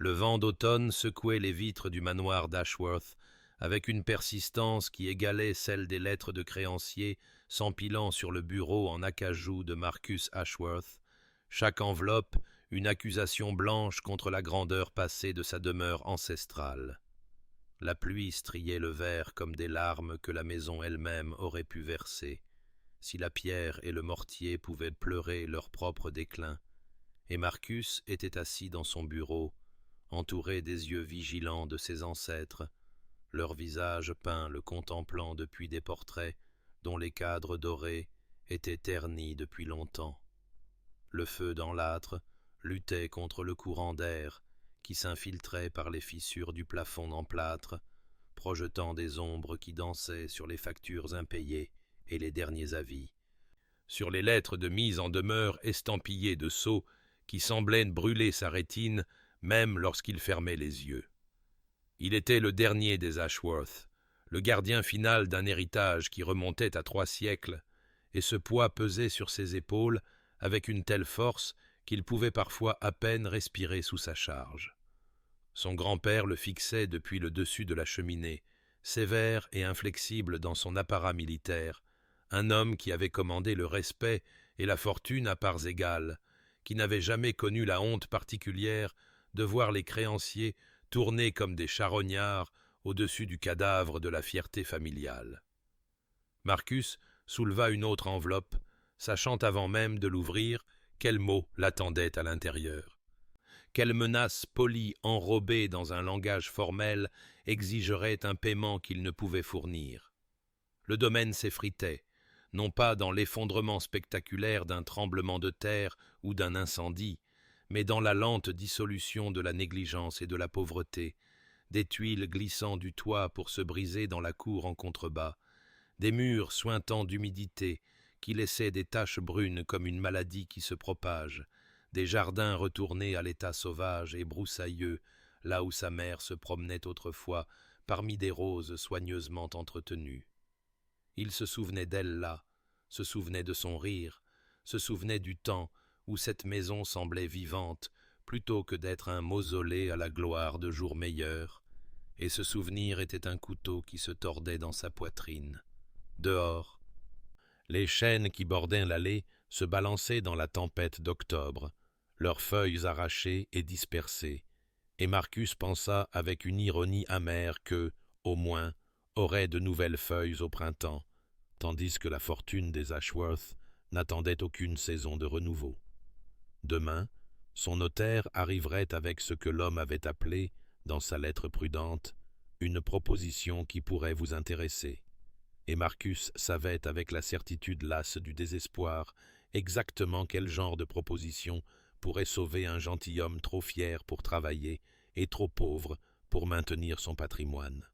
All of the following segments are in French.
Le vent d'automne secouait les vitres du manoir d'Ashworth avec une persistance qui égalait celle des lettres de créanciers s'empilant sur le bureau en acajou de Marcus Ashworth, chaque enveloppe une accusation blanche contre la grandeur passée de sa demeure ancestrale. La pluie striait le verre comme des larmes que la maison elle-même aurait pu verser, si la pierre et le mortier pouvaient pleurer leur propre déclin, et Marcus était assis dans son bureau, entouré des yeux vigilants de ses ancêtres, leurs visages peints le contemplant depuis des portraits dont les cadres dorés étaient ternis depuis longtemps. Le feu dans l'âtre luttait contre le courant d'air qui s'infiltrait par les fissures du plafond en plâtre, projetant des ombres qui dansaient sur les factures impayées et les derniers avis, sur les lettres de mise en demeure estampillées de sceaux qui semblaient brûler sa rétine même lorsqu'il fermait les yeux. Il était le dernier des Ashworth, le gardien final d'un héritage qui remontait à 3 siècles, et ce poids pesait sur ses épaules avec une telle force qu'il pouvait parfois à peine respirer sous sa charge. Son grand-père le fixait depuis le dessus de la cheminée, sévère et inflexible dans son apparat militaire, un homme qui avait commandé le respect et la fortune à parts égales, qui n'avait jamais connu la honte particulière de voir les créanciers tourner comme des charognards au-dessus du cadavre de la fierté familiale. Marcus souleva une autre enveloppe, sachant avant même de l'ouvrir quel mot l'attendait à l'intérieur. Quelle menace polie enrobée dans un langage formel exigerait un paiement qu'il ne pouvait fournir. Le domaine s'effritait, non pas dans l'effondrement spectaculaire d'un tremblement de terre ou d'un incendie, mais dans la lente dissolution de la négligence et de la pauvreté, des tuiles glissant du toit pour se briser dans la cour en contrebas, des murs suintant d'humidité qui laissaient des taches brunes comme une maladie qui se propage, des jardins retournés à l'état sauvage et broussailleux, là où sa mère se promenait autrefois parmi des roses soigneusement entretenues. Il se souvenait d'elle là, se souvenait de son rire, se souvenait du temps où cette maison semblait vivante plutôt que d'être un mausolée à la gloire de jours meilleurs, et ce souvenir était un couteau qui se tordait dans sa poitrine. Dehors, les chênes qui bordaient l'allée se balançaient dans la tempête d'octobre, leurs feuilles arrachées et dispersées, et Marcus pensa avec une ironie amère que, au moins, aurait de nouvelles feuilles au printemps, tandis que la fortune des Ashworth n'attendait aucune saison de renouveau. Demain, son notaire arriverait avec ce que l'homme avait appelé, dans sa lettre prudente, une proposition qui pourrait vous intéresser. Et Marcus savait avec la certitude lasse du désespoir exactement quel genre de proposition pourrait sauver un gentilhomme trop fier pour travailler et trop pauvre pour maintenir son patrimoine.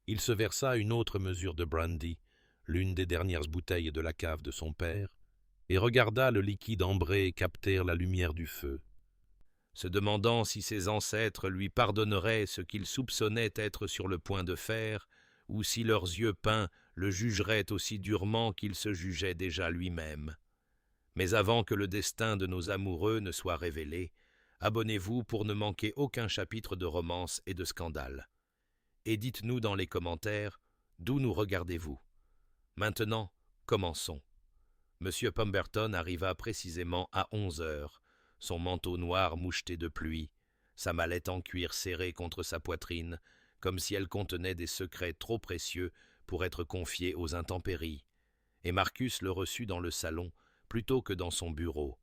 Il se versa une autre mesure de brandy, l'une des dernières bouteilles de la cave de son père, et regarda le liquide ambré capter la lumière du feu. Se demandant si ses ancêtres lui pardonneraient ce qu'ils soupçonnaient être sur le point de faire, ou si leurs yeux peints le jugeraient aussi durement qu'il se jugeait déjà lui-même. Mais avant que le destin de nos amoureux ne soit révélé, abonnez-vous pour ne manquer aucun chapitre de romance et de scandale. Et dites-nous dans les commentaires d'où nous regardez-vous. Maintenant, commençons. Monsieur Pemberton arriva précisément à 11 heures, son manteau noir moucheté de pluie, sa mallette en cuir serrée contre sa poitrine, comme si elle contenait des secrets trop précieux pour être confiés aux intempéries, et Marcus le reçut dans le salon plutôt que dans son bureau,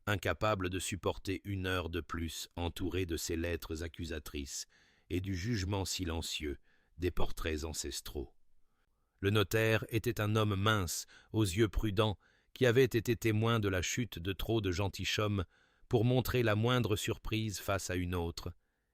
incapable de supporter 1 heure de plus entouré de ces lettres accusatrices et du jugement silencieux des portraits ancestraux. Le notaire était un homme mince, aux yeux prudents, qui avait été témoin de la chute de trop de gentilshommes pour montrer la moindre surprise face à une autre,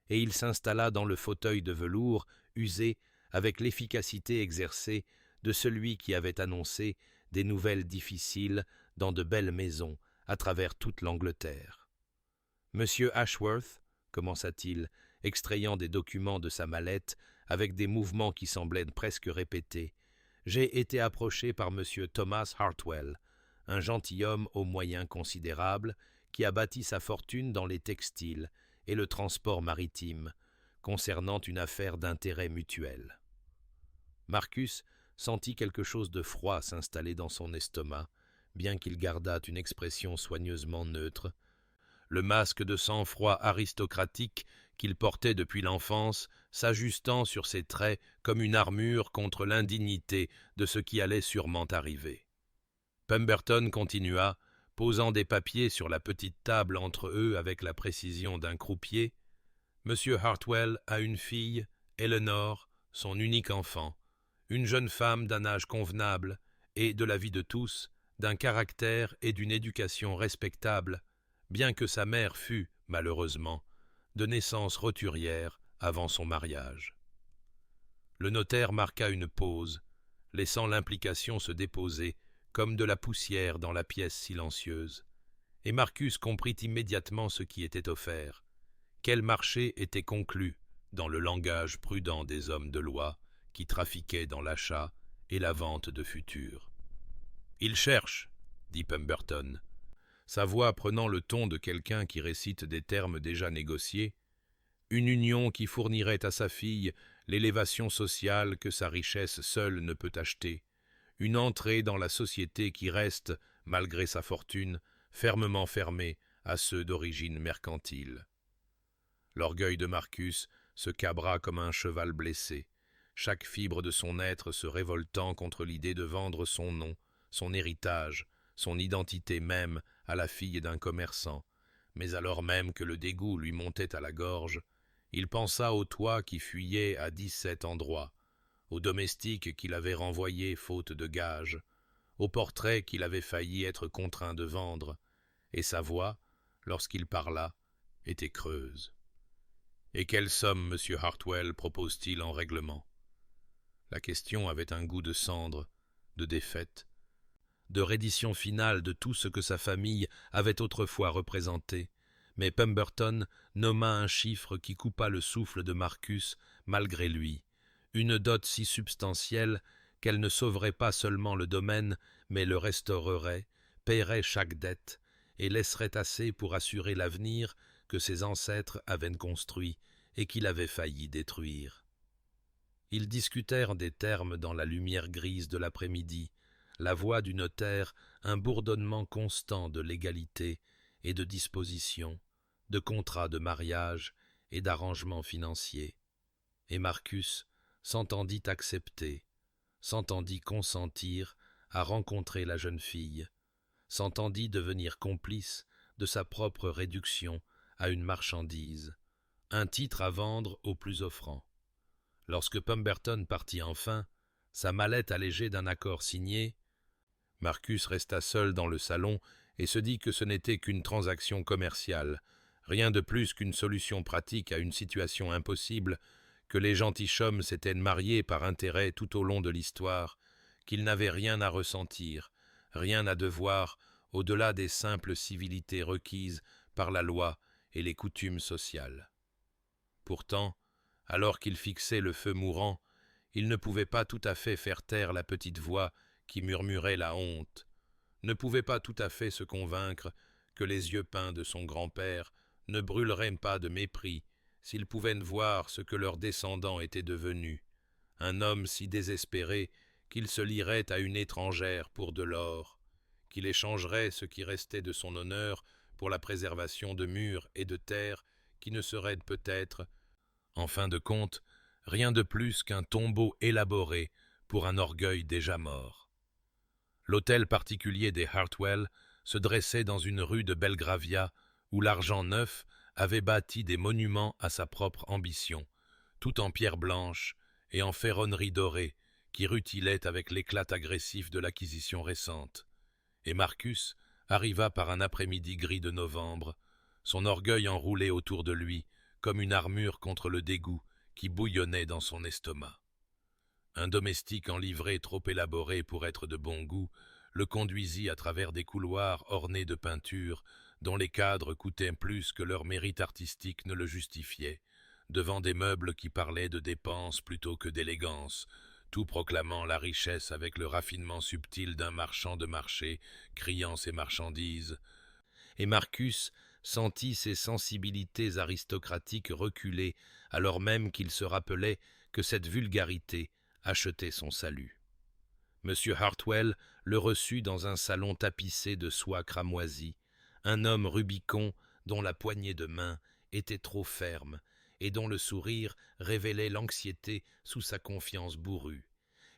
et il s'installa dans le fauteuil de velours usé avec l'efficacité exercée de celui qui avait annoncé des nouvelles difficiles dans de belles maisons à travers toute l'Angleterre. « Monsieur Ashworth, commença-t-il, extrayant des documents de sa mallette avec des mouvements qui semblaient presque répétés, j'ai été approché par monsieur Thomas Hartwell, un gentilhomme aux moyens considérables qui a bâti sa fortune dans les textiles et le transport maritime, concernant une affaire d'intérêt mutuel. Marcus sentit quelque chose de froid s'installer dans son estomac, bien qu'il gardât une expression soigneusement neutre. Le masque de sang-froid aristocratique qu'il portait depuis l'enfance, s'ajustant sur ses traits comme une armure contre l'indignité de ce qui allait sûrement arriver. Pemberton continua, posant des papiers sur la petite table entre eux avec la précision d'un croupier. « Monsieur Hartwell a une fille, Eleanor, son unique enfant, une jeune femme d'un âge convenable et, de l'avis de tous, d'un caractère et d'une éducation respectables, bien que sa mère fût, malheureusement, de naissance roturière avant son mariage. » Le notaire marqua une pause, laissant l'implication se déposer comme de la poussière dans la pièce silencieuse, et Marcus comprit immédiatement ce qui était offert, quel marché était conclu dans le langage prudent des hommes de loi qui trafiquaient dans l'achat et la vente de futurs. « Il cherche, » dit Pemberton, sa voix prenant le ton de quelqu'un qui récite des termes déjà négociés, une union qui fournirait à sa fille l'élévation sociale que sa richesse seule ne peut acheter, une entrée dans la société qui reste, malgré sa fortune, fermement fermée à ceux d'origine mercantile. L'orgueil de Marcus se cabra comme un cheval blessé, chaque fibre de son être se révoltant contre l'idée de vendre son nom, son héritage, son identité même à la fille d'un commerçant, mais alors même que le dégoût lui montait à la gorge, il pensa au toit qui fuyait à 17 endroits, au domestique qu'il avait renvoyé faute de gages, au portrait qu'il avait failli être contraint de vendre, et sa voix, lorsqu'il parla, était creuse. « Et quelle somme M. Hartwell propose-t-il en règlement ?» La question avait un goût de cendre, de défaite, de reddition finale de tout ce que sa famille avait autrefois représenté, mais Pemberton nomma un chiffre qui coupa le souffle de Marcus malgré lui, une dot si substantielle qu'elle ne sauverait pas seulement le domaine, mais le restaurerait, paierait chaque dette, et laisserait assez pour assurer l'avenir que ses ancêtres avaient construit et qu'il avait failli détruire. Ils discutèrent des termes dans la lumière grise de l'après-midi, la voix du notaire un bourdonnement constant de légalité et de disposition, de contrats de mariage et d'arrangements financiers. Et Marcus s'entendit accepter, s'entendit consentir à rencontrer la jeune fille, s'entendit devenir complice de sa propre réduction à une marchandise, un titre à vendre au plus offrant. Lorsque Pemberton partit enfin, sa mallette allégée d'un accord signé, Marcus resta seul dans le salon et se dit que ce n'était qu'une transaction commerciale, rien de plus qu'une solution pratique à une situation impossible, que les gentilshommes s'étaient mariés par intérêt tout au long de l'histoire, qu'ils n'avaient rien à ressentir, rien à devoir au-delà des simples civilités requises par la loi et les coutumes sociales. Pourtant, alors qu'il fixait le feu mourant, il ne pouvait pas tout à fait faire taire la petite voix qui murmurait la honte, ne pouvait pas tout à fait se convaincre que les yeux peints de son grand-père ne brûleraient pas de mépris s'ils pouvaient voir ce que leur descendant était devenu, un homme si désespéré qu'il se lierait à une étrangère pour de l'or, qu'il échangerait ce qui restait de son honneur pour la préservation de murs et de terres qui ne seraient peut-être, en fin de compte, rien de plus qu'un tombeau élaboré pour un orgueil déjà mort. L'hôtel particulier des Hartwell se dressait dans une rue de Belgravia où l'argent neuf avait bâti des monuments à sa propre ambition, tout en pierre blanche et en ferronnerie dorée qui rutilaient avec l'éclat agressif de l'acquisition récente. Et Marcus arriva par un après-midi gris de novembre, son orgueil enroulé autour de lui comme une armure contre le dégoût qui bouillonnait dans son estomac. Un domestique en livrée trop élaboré pour être de bon goût le conduisit à travers des couloirs ornés de peintures dont les cadres coûtaient plus que leur mérite artistique ne le justifiait, devant des meubles qui parlaient de dépenses plutôt que d'élégance, tout proclamant la richesse avec le raffinement subtil d'un marchand de marché criant ses marchandises. Et Marcus sentit ses sensibilités aristocratiques reculer, alors même qu'il se rappelait que cette vulgarité achetait son salut. M. Hartwell le reçut dans un salon tapissé de soie cramoisie, un homme Rubicon dont la poignée de main était trop ferme et dont le sourire révélait l'anxiété sous sa confiance bourrue.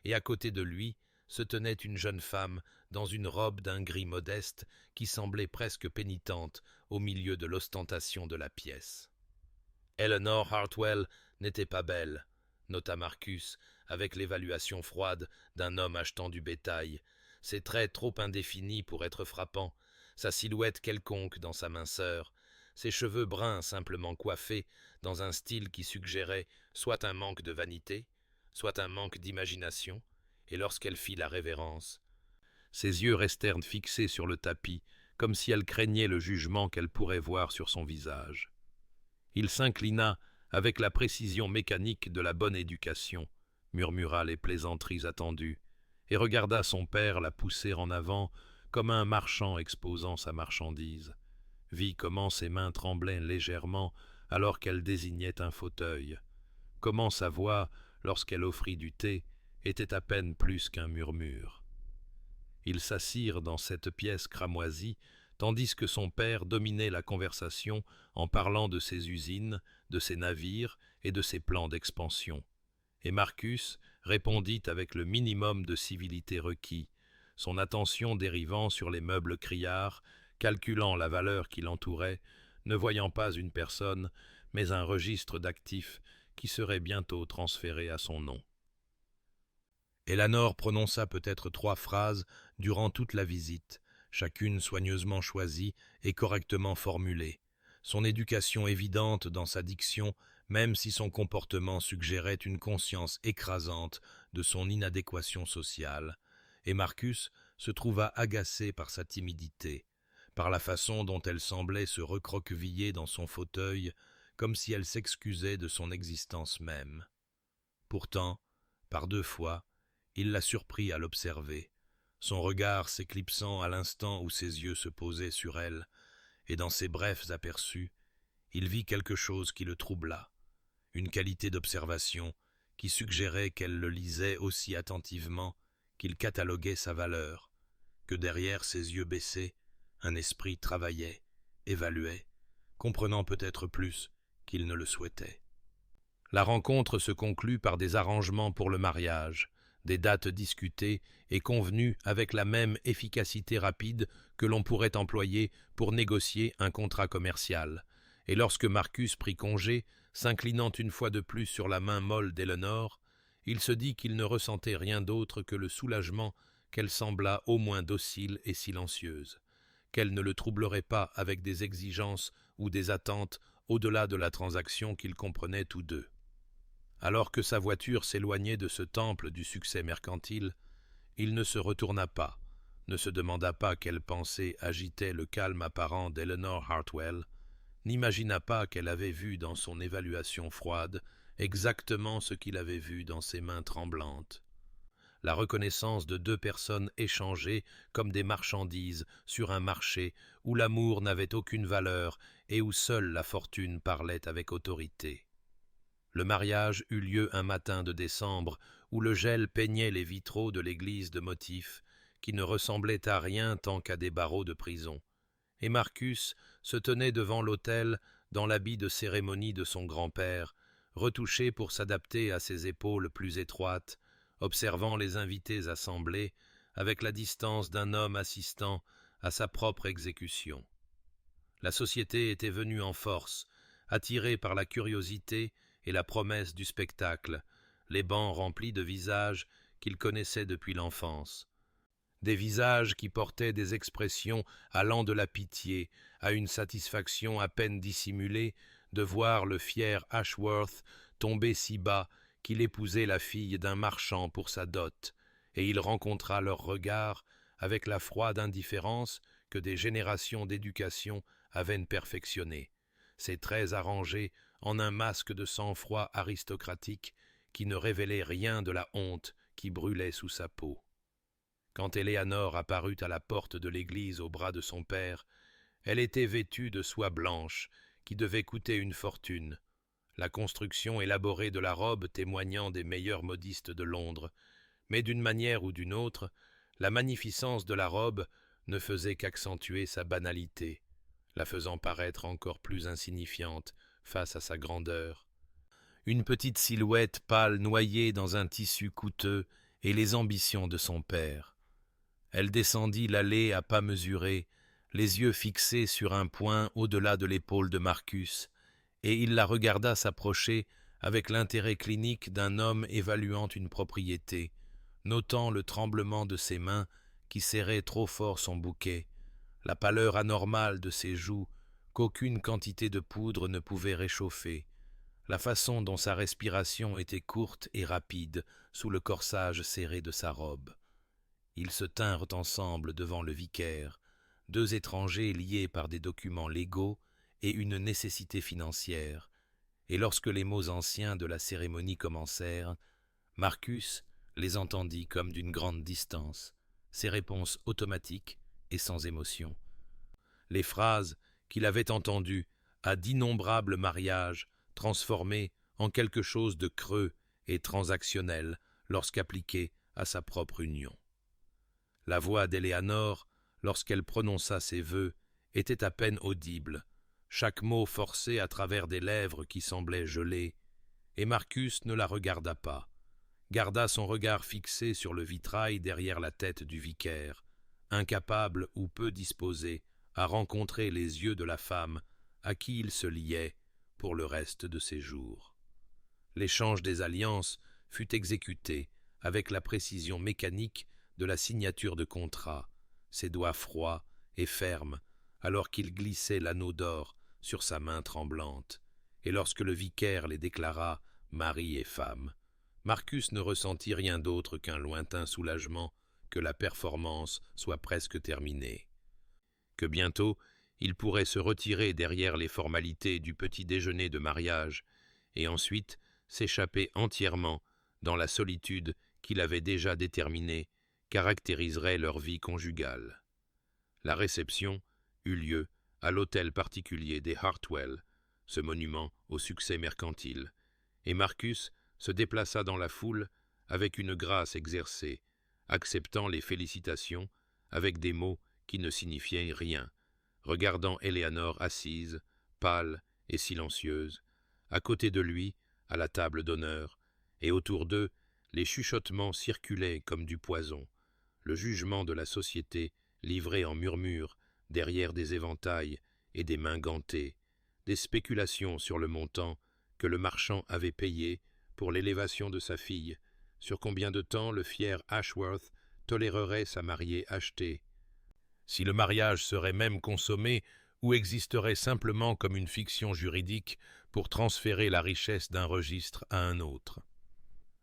Et à côté de lui se tenait une jeune femme dans une robe d'un gris modeste qui semblait presque pénitente au milieu de l'ostentation de la pièce. Eleanor Hartwell n'était pas belle, nota Marcus avec l'évaluation froide d'un homme achetant du bétail, ses traits trop indéfinis pour être frappants, sa silhouette quelconque dans sa minceur, ses cheveux bruns simplement coiffés dans un style qui suggérait soit un manque de vanité, soit un manque d'imagination, et lorsqu'elle fit la révérence, ses yeux restèrent fixés sur le tapis, comme si elle craignait le jugement qu'elle pourrait voir sur son visage. Il s'inclina avec la précision mécanique de la bonne éducation, murmura les plaisanteries attendues, et regarda son père la pousser en avant comme un marchand exposant sa marchandise, vit comment ses mains tremblaient légèrement alors qu'elle désignait un fauteuil, comment sa voix, lorsqu'elle offrit du thé, était à peine plus qu'un murmure. Ils s'assirent dans cette pièce cramoisie, tandis que son père dominait la conversation en parlant de ses usines, de ses navires et de ses plans d'expansion. Et Marcus répondit avec le minimum de civilité requis, son attention dérivant sur les meubles criards, calculant la valeur qui l'entourait, ne voyant pas une personne, mais un registre d'actifs qui serait bientôt transféré à son nom. Eleanor prononça peut-être 3 phrases durant toute la visite, chacune soigneusement choisie et correctement formulée, son éducation évidente dans sa diction, même si son comportement suggérait une conscience écrasante de son inadéquation sociale, et Marcus se trouva agacé par sa timidité, par la façon dont elle semblait se recroqueviller dans son fauteuil, comme si elle s'excusait de son existence même. Pourtant, par 2 fois, il la surprit à l'observer, son regard s'éclipsant à l'instant où ses yeux se posaient sur elle, et dans ces brefs aperçus, il vit quelque chose qui le troubla, une qualité d'observation qui suggérait qu'elle le lisait aussi attentivement qu'il cataloguait sa valeur, que derrière ses yeux baissés, un esprit travaillait, évaluait, comprenant peut-être plus qu'il ne le souhaitait. La rencontre se conclut par des arrangements pour le mariage, des dates discutées et convenues avec la même efficacité rapide que l'on pourrait employer pour négocier un contrat commercial, et lorsque Marcus prit congé, s'inclinant une fois de plus sur la main molle d'Eleanor, il se dit qu'il ne ressentait rien d'autre que le soulagement qu'elle sembla au moins docile et silencieuse, qu'elle ne le troublerait pas avec des exigences ou des attentes au-delà de la transaction qu'ils comprenaient tous deux. Alors que sa voiture s'éloignait de ce temple du succès mercantile, il ne se retourna pas, ne se demanda pas quelle pensée agitait le calme apparent d'Eleanor Hartwell, n'imagina pas qu'elle avait vu dans son évaluation froide exactement ce qu'il avait vu dans ses mains tremblantes. La reconnaissance de 2 personnes échangées comme des marchandises sur un marché où l'amour n'avait aucune valeur et où seule la fortune parlait avec autorité. Le mariage eut lieu un matin de décembre où le gel peignait les vitraux de l'église de motifs qui ne ressemblaient à rien tant qu'à des barreaux de prison, et Marcus se tenait devant l'autel dans l'habit de cérémonie de son grand-père, retouché pour s'adapter à ses épaules plus étroites, observant les invités assemblés avec la distance d'un homme assistant à sa propre exécution. La société était venue en force, attirée par la curiosité et la promesse du spectacle, les bancs remplis de visages qu'il connaissait depuis l'enfance. Des visages qui portaient des expressions allant de la pitié à une satisfaction à peine dissimulée de voir le fier Ashworth tomber si bas qu'il épousait la fille d'un marchand pour sa dot, et il rencontra leurs regards avec la froide indifférence que des générations d'éducation avaient perfectionnée, ses traits arrangés en un masque de sang-froid aristocratique qui ne révélait rien de la honte qui brûlait sous sa peau. Quand Éléanore apparut à la porte de l'église au bras de son père, Elle était vêtue de soie blanche, qui devait coûter une fortune. La construction élaborée de la robe témoignant des meilleurs modistes de Londres, mais d'une manière ou d'une autre, la magnificence de la robe ne faisait qu'accentuer sa banalité, la faisant paraître encore plus insignifiante face à sa grandeur. Une petite silhouette pâle noyée dans un tissu coûteux et les ambitions de son père. Elle descendit l'allée à pas mesurés, les yeux fixés sur un point au-delà de l'épaule de Marcus, et il la regarda s'approcher avec l'intérêt clinique d'un homme évaluant une propriété, notant le tremblement de ses mains qui serraient trop fort son bouquet, la pâleur anormale de ses joues qu'aucune quantité de poudre ne pouvait réchauffer, la façon dont sa respiration était courte et rapide sous le corsage serré de sa robe. Ils se tinrent ensemble devant le vicaire, deux étrangers liés par des documents légaux et une nécessité financière, et lorsque les mots anciens de la cérémonie commencèrent, Marcus les entendit comme d'une grande distance, ses réponses automatiques et sans émotion. Les phrases qu'il avait entendues à d'innombrables mariages transformées en quelque chose de creux et transactionnel lorsqu'appliquées à sa propre union. La voix d'Éléanore, lorsqu'elle prononça ses vœux, était à peine audible, chaque mot forcé à travers des lèvres qui semblaient gelées, et Marcus ne la regarda pas, garda son regard fixé sur le vitrail derrière la tête du vicaire, incapable ou peu disposé à rencontrer les yeux de la femme à qui il se liait pour le reste de ses jours. L'échange des alliances fut exécuté avec la précision mécanique de la signature de contrat, ses doigts froids et fermes, alors qu'il glissait l'anneau d'or sur sa main tremblante, et lorsque le vicaire les déclara mari et femme, Marcus ne ressentit rien d'autre qu'un lointain soulagement que la performance soit presque terminée, que bientôt il pourrait se retirer derrière les formalités du petit déjeuner de mariage, et ensuite s'échapper entièrement dans la solitude qu'il avait déjà déterminée caractériserait leur vie conjugale. La réception eut lieu à l'hôtel particulier des Hartwell, ce monument au succès mercantile, et Marcus se déplaça dans la foule avec une grâce exercée, acceptant les félicitations avec des mots qui ne signifiaient rien, regardant Éléanore assise, pâle et silencieuse, à côté de lui, à la table d'honneur, et autour d'eux, les chuchotements circulaient comme du poison, le jugement de la société livré en murmures derrière des éventails et des mains gantées, des spéculations sur le montant que le marchand avait payé pour l'élévation de sa fille, sur combien de temps le fier Ashworth tolérerait sa mariée achetée, si le mariage serait même consommé ou existerait simplement comme une fiction juridique pour transférer la richesse d'un registre à un autre.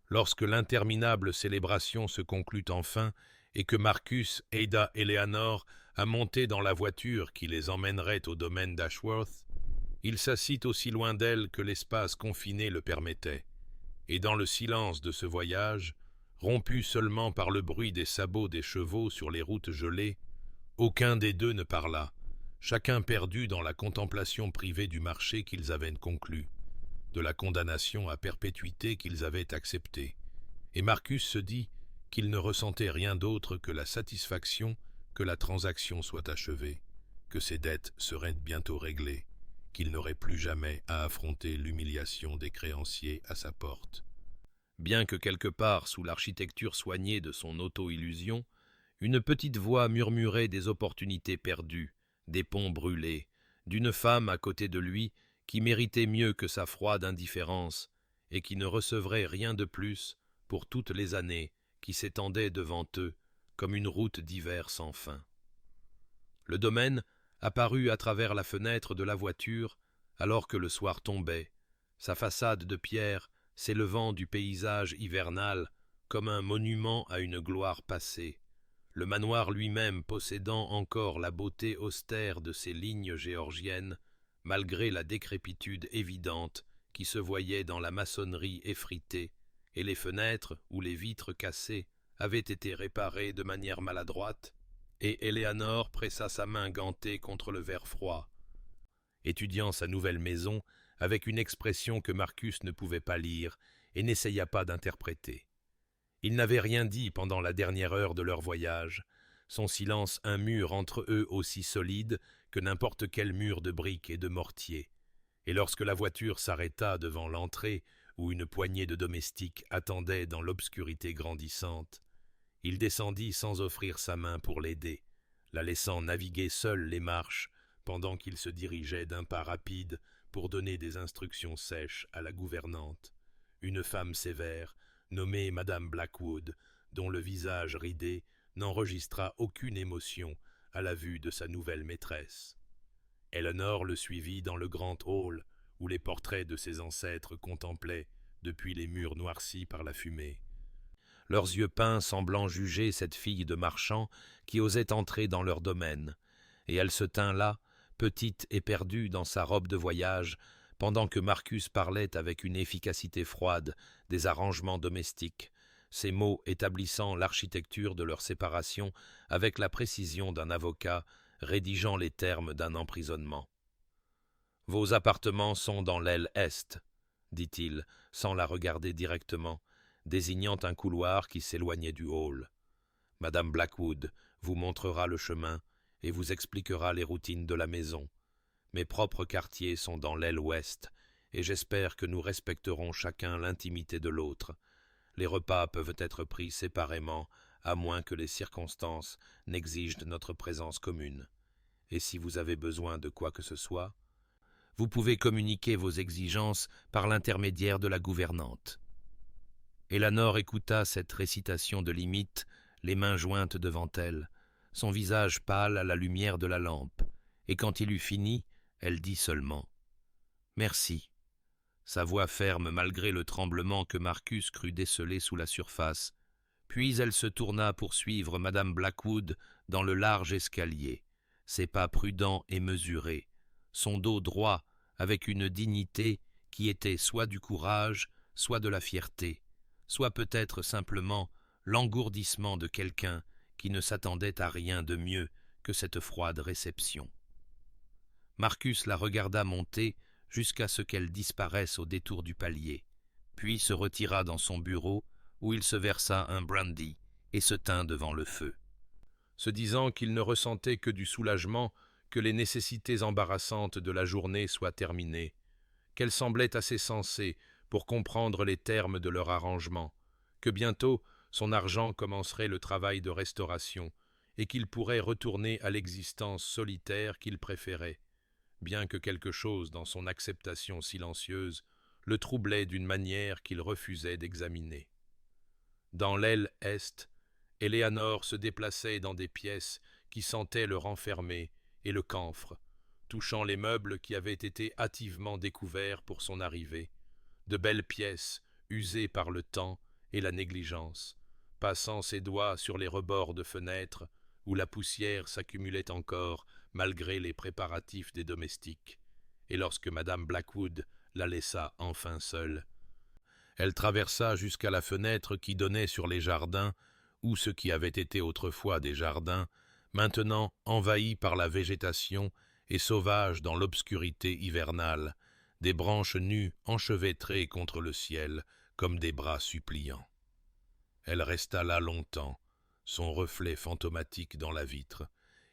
Lorsque l'interminable célébration se conclut enfin et que Marcus aida Éléanore à monter dans la voiture qui les emmènerait au domaine d'Ashworth, il s'assit aussi loin d'elle que l'espace confiné le permettait, et dans le silence de ce voyage, rompu seulement par le bruit des sabots des chevaux sur les routes gelées, aucun des deux ne parla, chacun perdu dans la contemplation privée du marché qu'ils avaient conclu, de la condamnation à perpétuité qu'ils avaient acceptée, et Marcus se dit qu'il ne ressentait rien d'autre que la satisfaction que la transaction soit achevée, que ses dettes seraient bientôt réglées, qu'il n'aurait plus jamais à affronter l'humiliation des créanciers à sa porte. Bien que quelque part sous l'architecture soignée de son auto-illusion, une petite voix murmurait des opportunités perdues, des ponts brûlés, d'une femme à côté de lui qui méritait mieux que sa froide indifférence et qui ne recevrait rien de plus pour toutes les années qui s'étendaient devant eux comme une route d'hiver sans fin. Le domaine apparut à travers la fenêtre de la voiture alors que le soir tombait, sa façade de pierre s'élevant du paysage hivernal comme un monument à une gloire passée, le manoir lui-même possédant encore la beauté austère de ses lignes géorgiennes, malgré la décrépitude évidente qui se voyait dans la maçonnerie effritée, et les fenêtres où les vitres cassées avaient été réparées de manière maladroite, et Éléanore pressa sa main gantée contre le verre froid, étudiant sa nouvelle maison avec une expression que Marcus ne pouvait pas lire et n'essaya pas d'interpréter. Il n'avait rien dit pendant la dernière heure de leur voyage, son silence un mur entre eux aussi solide que n'importe quel mur de briques et de mortier. Et lorsque la voiture s'arrêta devant l'entrée, où une poignée de domestiques attendait dans l'obscurité grandissante, il descendit sans offrir sa main pour l'aider, la laissant naviguer seule les marches pendant qu'il se dirigeait d'un pas rapide pour donner des instructions sèches à la gouvernante, une femme sévère, nommée Madame Blackwood, dont le visage ridé n'enregistra aucune émotion à la vue de sa nouvelle maîtresse. Eleanor le suivit dans le grand hall où les portraits de ses ancêtres contemplaient, depuis les murs noircis par la fumée, leurs yeux peints semblant juger cette fille de marchand qui osait entrer dans leur domaine, et elle se tint là, petite et perdue dans sa robe de voyage, pendant que Marcus parlait avec une efficacité froide des arrangements domestiques, ces mots établissant l'architecture de leur séparation avec la précision d'un avocat rédigeant les termes d'un emprisonnement. « Vos appartements sont dans l'aile est, dit-il, sans la regarder directement, désignant un couloir qui s'éloignait du hall. Madame Blackwood vous montrera le chemin et vous expliquera les routines de la maison. Mes propres quartiers sont dans l'aile ouest, et j'espère que nous respecterons chacun l'intimité de l'autre. Les repas peuvent être pris séparément, à moins que les circonstances n'exigent notre présence commune. Et si vous avez besoin de quoi que ce soit, vous pouvez communiquer vos exigences par l'intermédiaire de la gouvernante. » Éléanore écouta cette récitation de limites, les mains jointes devant elle, son visage pâle à la lumière de la lampe, et quand il eut fini, elle dit seulement « Merci », sa voix ferme malgré le tremblement que Marcus crut déceler sous la surface. Puis elle se tourna pour suivre Madame Blackwood dans le large escalier, ses pas prudents et mesurés, son dos droit avec une dignité qui était soit du courage, soit de la fierté, soit peut-être simplement l'engourdissement de quelqu'un qui ne s'attendait à rien de mieux que cette froide réception. Marcus la regarda monter jusqu'à ce qu'elle disparaisse au détour du palier, puis se retira dans son bureau où il se versa un brandy et se tint devant le feu, se disant qu'il ne ressentait que du soulagement que les nécessités embarrassantes de la journée soient terminées, qu'elles semblaient assez sensées pour comprendre les termes de leur arrangement, que bientôt son argent commencerait le travail de restauration et qu'il pourrait retourner à l'existence solitaire qu'il préférait, bien que quelque chose dans son acceptation silencieuse le troublait d'une manière qu'il refusait d'examiner. Dans l'aile est, Éléanore se déplaçait dans des pièces qui sentaient le renfermé et le camphre, touchant les meubles qui avaient été hâtivement découverts pour son arrivée, de belles pièces usées par le temps et la négligence, passant ses doigts sur les rebords de fenêtres où la poussière s'accumulait encore malgré les préparatifs des domestiques, et lorsque Madame Blackwood la laissa enfin seule, elle traversa jusqu'à la fenêtre qui donnait sur les jardins, ou ce qui avait été autrefois des jardins, maintenant envahis par la végétation et sauvages dans l'obscurité hivernale, des branches nues enchevêtrées contre le ciel comme des bras suppliants. Elle resta là longtemps, son reflet fantomatique dans la vitre,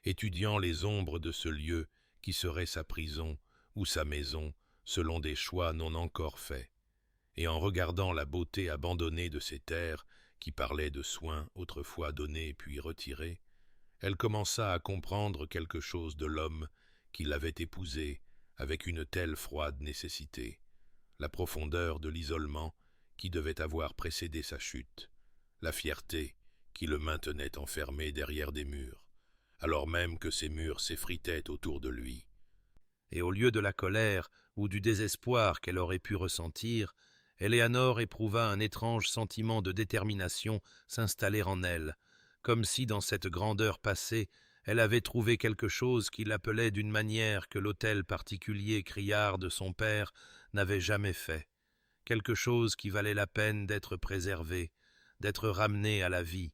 étudiant les ombres de ce lieu qui serait sa prison ou sa maison selon des choix non encore faits, et en regardant la beauté abandonnée de ces terres qui parlaient de soins autrefois donnés puis retirés, elle commença à comprendre quelque chose de l'homme qui l'avait épousée avec une telle froide nécessité, la profondeur de l'isolement qui devait avoir précédé sa chute, la fierté qui le maintenait enfermé derrière des murs, alors même que ces murs s'effritaient autour de lui. Et au lieu de la colère ou du désespoir qu'elle aurait pu ressentir, Éléanore éprouva un étrange sentiment de détermination s'installer en elle, comme si dans cette grandeur passée, elle avait trouvé quelque chose qui l'appelait d'une manière que l'hôtel particulier criard de son père n'avait jamais fait, quelque chose qui valait la peine d'être préservé, d'être ramené à la vie,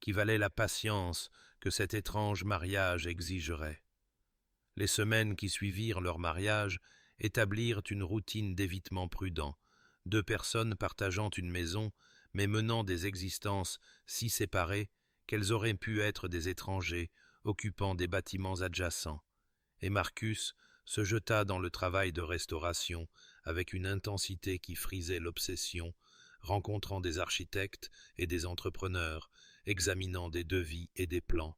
qui valait la patience que cet étrange mariage exigerait. Les semaines qui suivirent leur mariage établirent une routine d'évitement prudent, deux personnes partageant une maison, mais menant des existences si séparées qu'elles auraient pu être des étrangers occupant des bâtiments adjacents. Et Marcus se jeta dans le travail de restauration avec une intensité qui frisait l'obsession, rencontrant des architectes et des entrepreneurs, examinant des devis et des plans.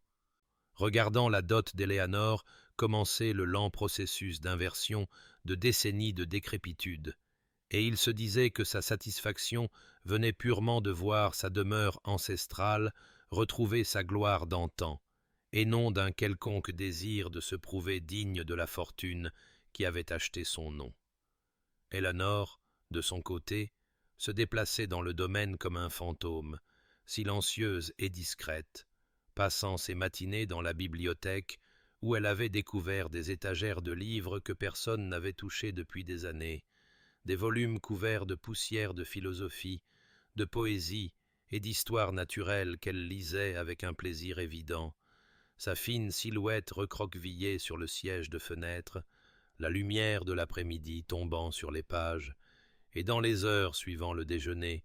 Regardant la dot d'Éléanore commencer le lent processus d'inversion de décennies de décrépitude, et il se disait que sa satisfaction venait purement de voir sa demeure ancestrale retrouver sa gloire d'antan, et non d'un quelconque désir de se prouver digne de la fortune qui avait acheté son nom. Éléanore, de son côté, se déplaçait dans le domaine comme un fantôme, silencieuse et discrète, passant ses matinées dans la bibliothèque où elle avait découvert des étagères de livres que personne n'avait touchés depuis des années, des volumes couverts de poussière de philosophie, de poésie et d'histoire naturelle qu'elle lisait avec un plaisir évident, sa fine silhouette recroquevillée sur le siège de fenêtre, la lumière de l'après-midi tombant sur les pages, et dans les heures suivant le déjeuner,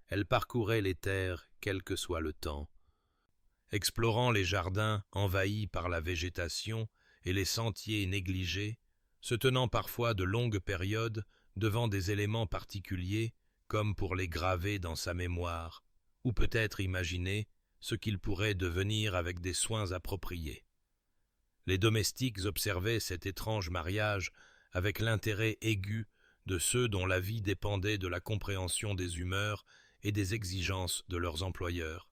elle parcourait les terres quel que soit le temps, explorant les jardins envahis par la végétation et les sentiers négligés, se tenant parfois de longues périodes devant des éléments particuliers, comme pour les graver dans sa mémoire, ou peut-être imaginer ce qu'ils pourraient devenir avec des soins appropriés. Les domestiques observaient cet étrange mariage avec l'intérêt aigu de ceux dont la vie dépendait de la compréhension des humeurs et des exigences de leurs employeurs.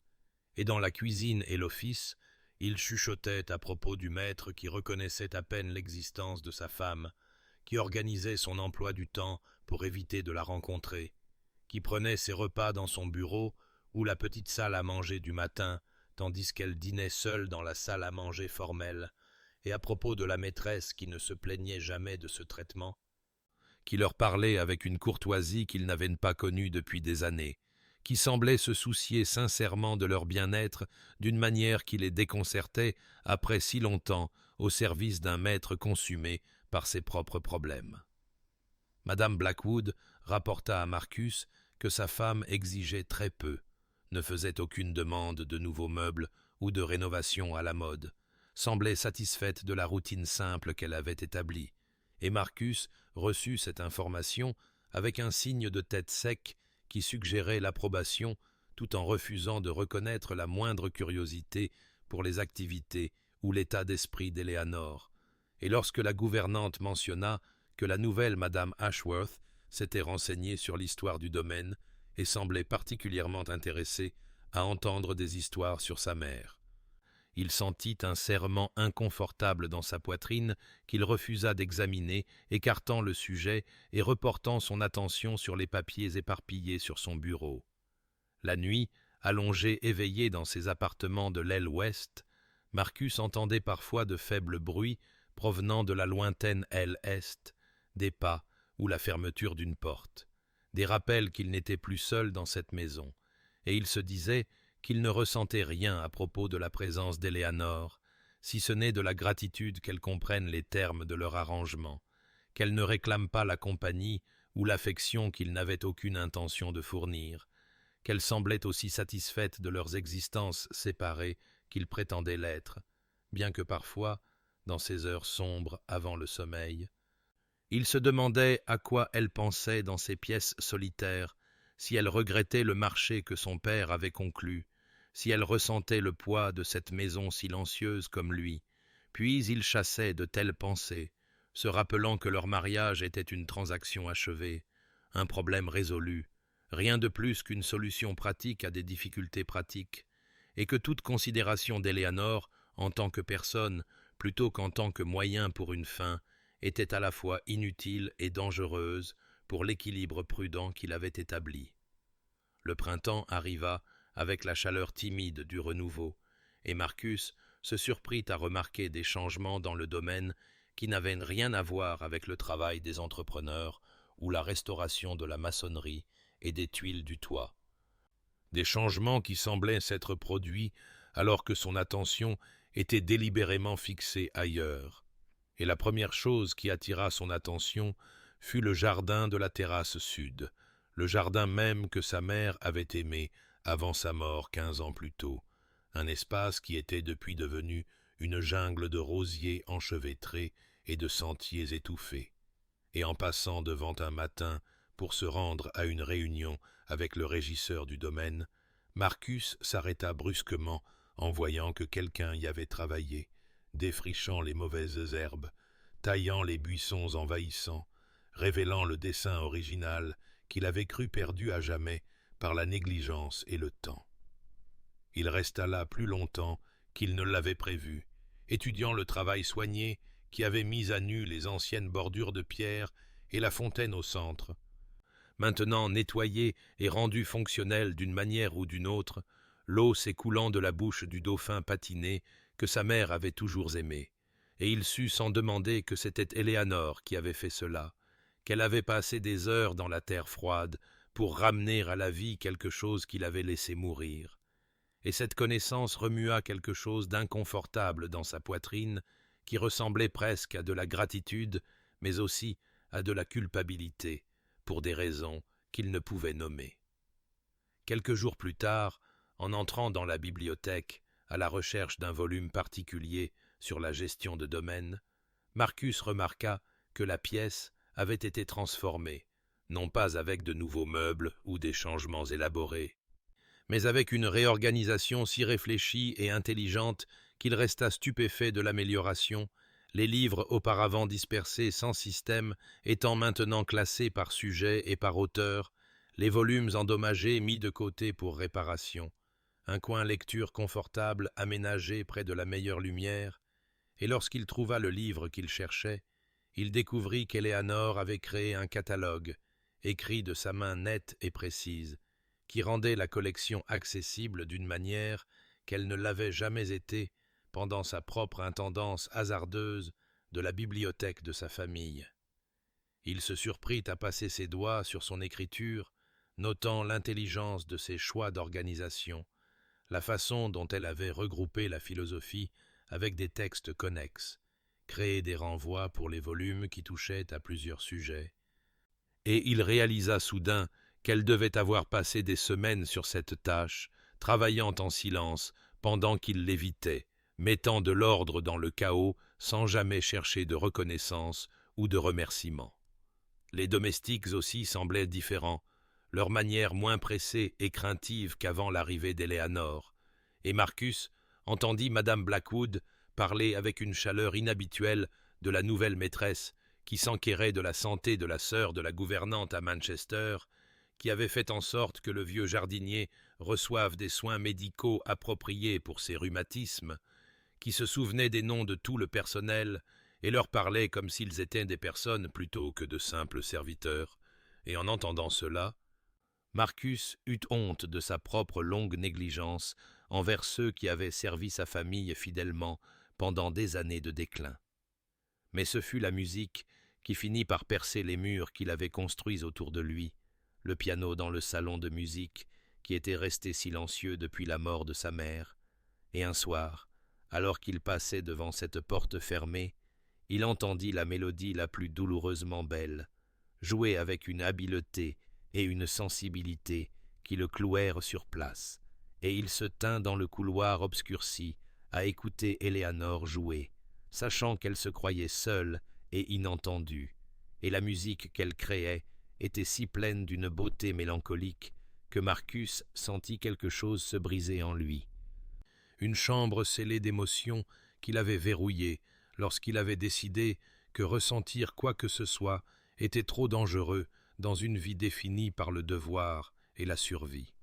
Et dans la cuisine et l'office, ils chuchotaient à propos du maître qui reconnaissait à peine l'existence de sa femme, qui organisait son emploi du temps pour éviter de la rencontrer, qui prenait ses repas dans son bureau ou la petite salle à manger du matin, tandis qu'elle dînait seule dans la salle à manger formelle, et à propos de la maîtresse qui ne se plaignait jamais de ce traitement, qui leur parlait avec une courtoisie qu'ils n'avaient pas connue depuis des années, qui semblait se soucier sincèrement de leur bien-être d'une manière qui les déconcertait après si longtemps au service d'un maître consumé par ses propres problèmes. Madame Blackwood rapporta à Marcus que sa femme exigeait très peu, ne faisait aucune demande de nouveaux meubles ou de rénovation à la mode, semblait satisfaite de la routine simple qu'elle avait établie, et Marcus reçut cette information avec un signe de tête sec qui suggérait l'approbation tout en refusant de reconnaître la moindre curiosité pour les activités ou l'état d'esprit d'Éléanore. Et lorsque la gouvernante mentionna que la nouvelle Madame Ashworth s'était renseignée sur l'histoire du domaine et semblait particulièrement intéressée à entendre des histoires sur sa mère, il sentit un serrement inconfortable dans sa poitrine qu'il refusa d'examiner, écartant le sujet et reportant son attention sur les papiers éparpillés sur son bureau. La nuit, allongé éveillé dans ses appartements de l'aile ouest, Marcus entendait parfois de faibles bruits provenant de la lointaine aile est, des pas ou la fermeture d'une porte, des rappels qu'il n'était plus seul dans cette maison, et il se disait qu'il ne ressentait rien à propos de la présence d'Éléanore, si ce n'est de la gratitude qu'elle comprenne les termes de leur arrangement, qu'elle ne réclame pas la compagnie ou l'affection qu'il n'avait aucune intention de fournir, qu'elle semblait aussi satisfaite de leurs existences séparées qu'ils prétendaient l'être, bien que parfois, dans ces heures sombres avant le sommeil, il se demandait à quoi elle pensait dans ces pièces solitaires, si elle regrettait le marché que son père avait conclu, si elle ressentait le poids de cette maison silencieuse comme lui, puis il chassait de telles pensées, se rappelant que leur mariage était une transaction achevée, un problème résolu, rien de plus qu'une solution pratique à des difficultés pratiques, et que toute considération d'Éléanore en tant que personne, plutôt qu'en tant que moyen pour une fin, était à la fois inutile et dangereuse pour l'équilibre prudent qu'il avait établi. Le printemps arriva avec la chaleur timide du renouveau, et Marcus se surprit à remarquer des changements dans le domaine qui n'avaient rien à voir avec le travail des entrepreneurs ou la restauration de la maçonnerie et des tuiles du toit. Des changements qui semblaient s'être produits alors que son attention était délibérément fixée ailleurs. Et la première chose qui attira son attention fut le jardin de la terrasse sud, le jardin même que sa mère avait aimé avant sa mort 15 ans plus tôt, un espace qui était depuis devenu une jungle de rosiers enchevêtrés et de sentiers étouffés. Et en passant devant un matin pour se rendre à une réunion avec le régisseur du domaine, Marcus s'arrêta brusquement en voyant que quelqu'un y avait travaillé, défrichant les mauvaises herbes, taillant les buissons envahissants, révélant le dessin original qu'il avait cru perdu à jamais par la négligence et le temps. Il resta là plus longtemps qu'il ne l'avait prévu, étudiant le travail soigné qui avait mis à nu les anciennes bordures de pierre et la fontaine au centre. Maintenant nettoyée et rendue fonctionnelle d'une manière ou d'une autre, l'eau s'écoulant de la bouche du dauphin patiné que sa mère avait toujours aimé, et il sut sans demander que c'était Éléanore qui avait fait cela, qu'elle avait passé des heures dans la terre froide pour ramener à la vie quelque chose qu'il avait laissé mourir. Et cette connaissance remua quelque chose d'inconfortable dans sa poitrine, qui ressemblait presque à de la gratitude, mais aussi à de la culpabilité, pour des raisons qu'il ne pouvait nommer. Quelques jours plus tard, en entrant dans la bibliothèque à la recherche d'un volume particulier sur la gestion de domaine, Marcus remarqua que la pièce avait été transformée, non pas avec de nouveaux meubles ou des changements élaborés, mais avec une réorganisation si réfléchie et intelligente qu'il resta stupéfait de l'amélioration, les livres auparavant dispersés sans système étant maintenant classés par sujet et par auteur, les volumes endommagés mis de côté pour réparation, un coin lecture confortable aménagé près de la meilleure lumière, et lorsqu'il trouva le livre qu'il cherchait, il découvrit qu'Éléanore avait créé un catalogue, écrit de sa main nette et précise, qui rendait la collection accessible d'une manière qu'elle ne l'avait jamais été pendant sa propre intendance hasardeuse de la bibliothèque de sa famille. Il se surprit à passer ses doigts sur son écriture, notant l'intelligence de ses choix d'organisation, la façon dont elle avait regroupé la philosophie avec des textes connexes, créé des renvois pour les volumes qui touchaient à plusieurs sujets. Et il réalisa soudain qu'elle devait avoir passé des semaines sur cette tâche, travaillant en silence pendant qu'il l'évitait, mettant de l'ordre dans le chaos sans jamais chercher de reconnaissance ou de remerciement. Les domestiques aussi semblaient différents, leur manière moins pressée et craintive qu'avant l'arrivée d'Éléanore, et Marcus entendit Madame Blackwood parler avec une chaleur inhabituelle de la nouvelle maîtresse qui s'enquérait de la santé de la sœur de la gouvernante à Manchester, qui avait fait en sorte que le vieux jardinier reçoive des soins médicaux appropriés pour ses rhumatismes, qui se souvenait des noms de tout le personnel et leur parlait comme s'ils étaient des personnes plutôt que de simples serviteurs, et en entendant cela, Marcus eut honte de sa propre longue négligence envers ceux qui avaient servi sa famille fidèlement pendant des années de déclin. Mais ce fut la musique qui finit par percer les murs qu'il avait construits autour de lui, le piano dans le salon de musique qui était resté silencieux depuis la mort de sa mère, et un soir, alors qu'il passait devant cette porte fermée, il entendit la mélodie la plus douloureusement belle, jouée avec une habileté et une sensibilité qui le clouèrent sur place, et il se tint dans le couloir obscurci à écouter Éléanore jouer, sachant qu'elle se croyait seule et inentendue, et la musique qu'elle créait était si pleine d'une beauté mélancolique que Marcus sentit quelque chose se briser en lui. Une chambre scellée d'émotions qu'il avait verrouillée lorsqu'il avait décidé que ressentir quoi que ce soit était trop dangereux dans une vie définie par le devoir et la survie.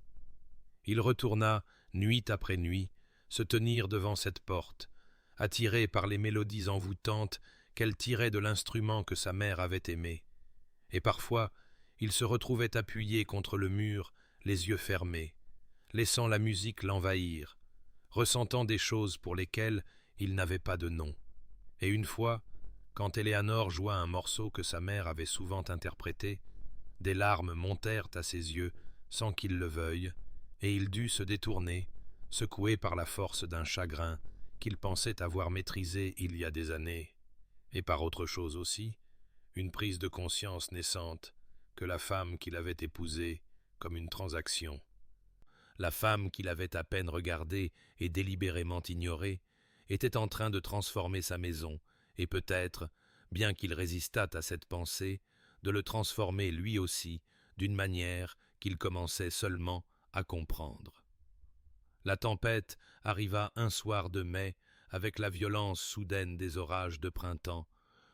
Il retourna, nuit après nuit, se tenir devant cette porte, attiré par les mélodies envoûtantes qu'elle tirait de l'instrument que sa mère avait aimé, et parfois il se retrouvait appuyé contre le mur, les yeux fermés, laissant la musique l'envahir, ressentant des choses pour lesquelles il n'avait pas de nom. Et une fois, quand Éléanore joua un morceau que sa mère avait souvent interprété, des larmes montèrent à ses yeux sans qu'il le veuille, et il dut se détourner, secoué par la force d'un chagrin qu'il pensait avoir maîtrisé il y a des années, et par autre chose aussi, une prise de conscience naissante que la femme qu'il avait épousée comme une transaction, la femme qu'il avait à peine regardée et délibérément ignorée, était en train de transformer sa maison, et peut-être, bien qu'il résistât à cette pensée, de le transformer lui aussi d'une manière qu'il commençait seulement à comprendre. La tempête arriva un soir de mai avec la violence soudaine des orages de printemps,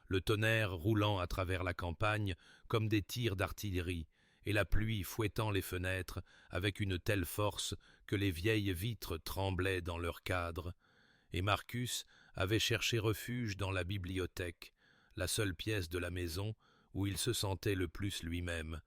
le tonnerre roulant à travers la campagne comme des tirs d'artillerie, et la pluie fouettant les fenêtres avec une telle force que les vieilles vitres tremblaient dans leurs cadres, et Marcus avait cherché refuge dans la bibliothèque, la seule pièce de la maison où il se sentait le plus lui-même,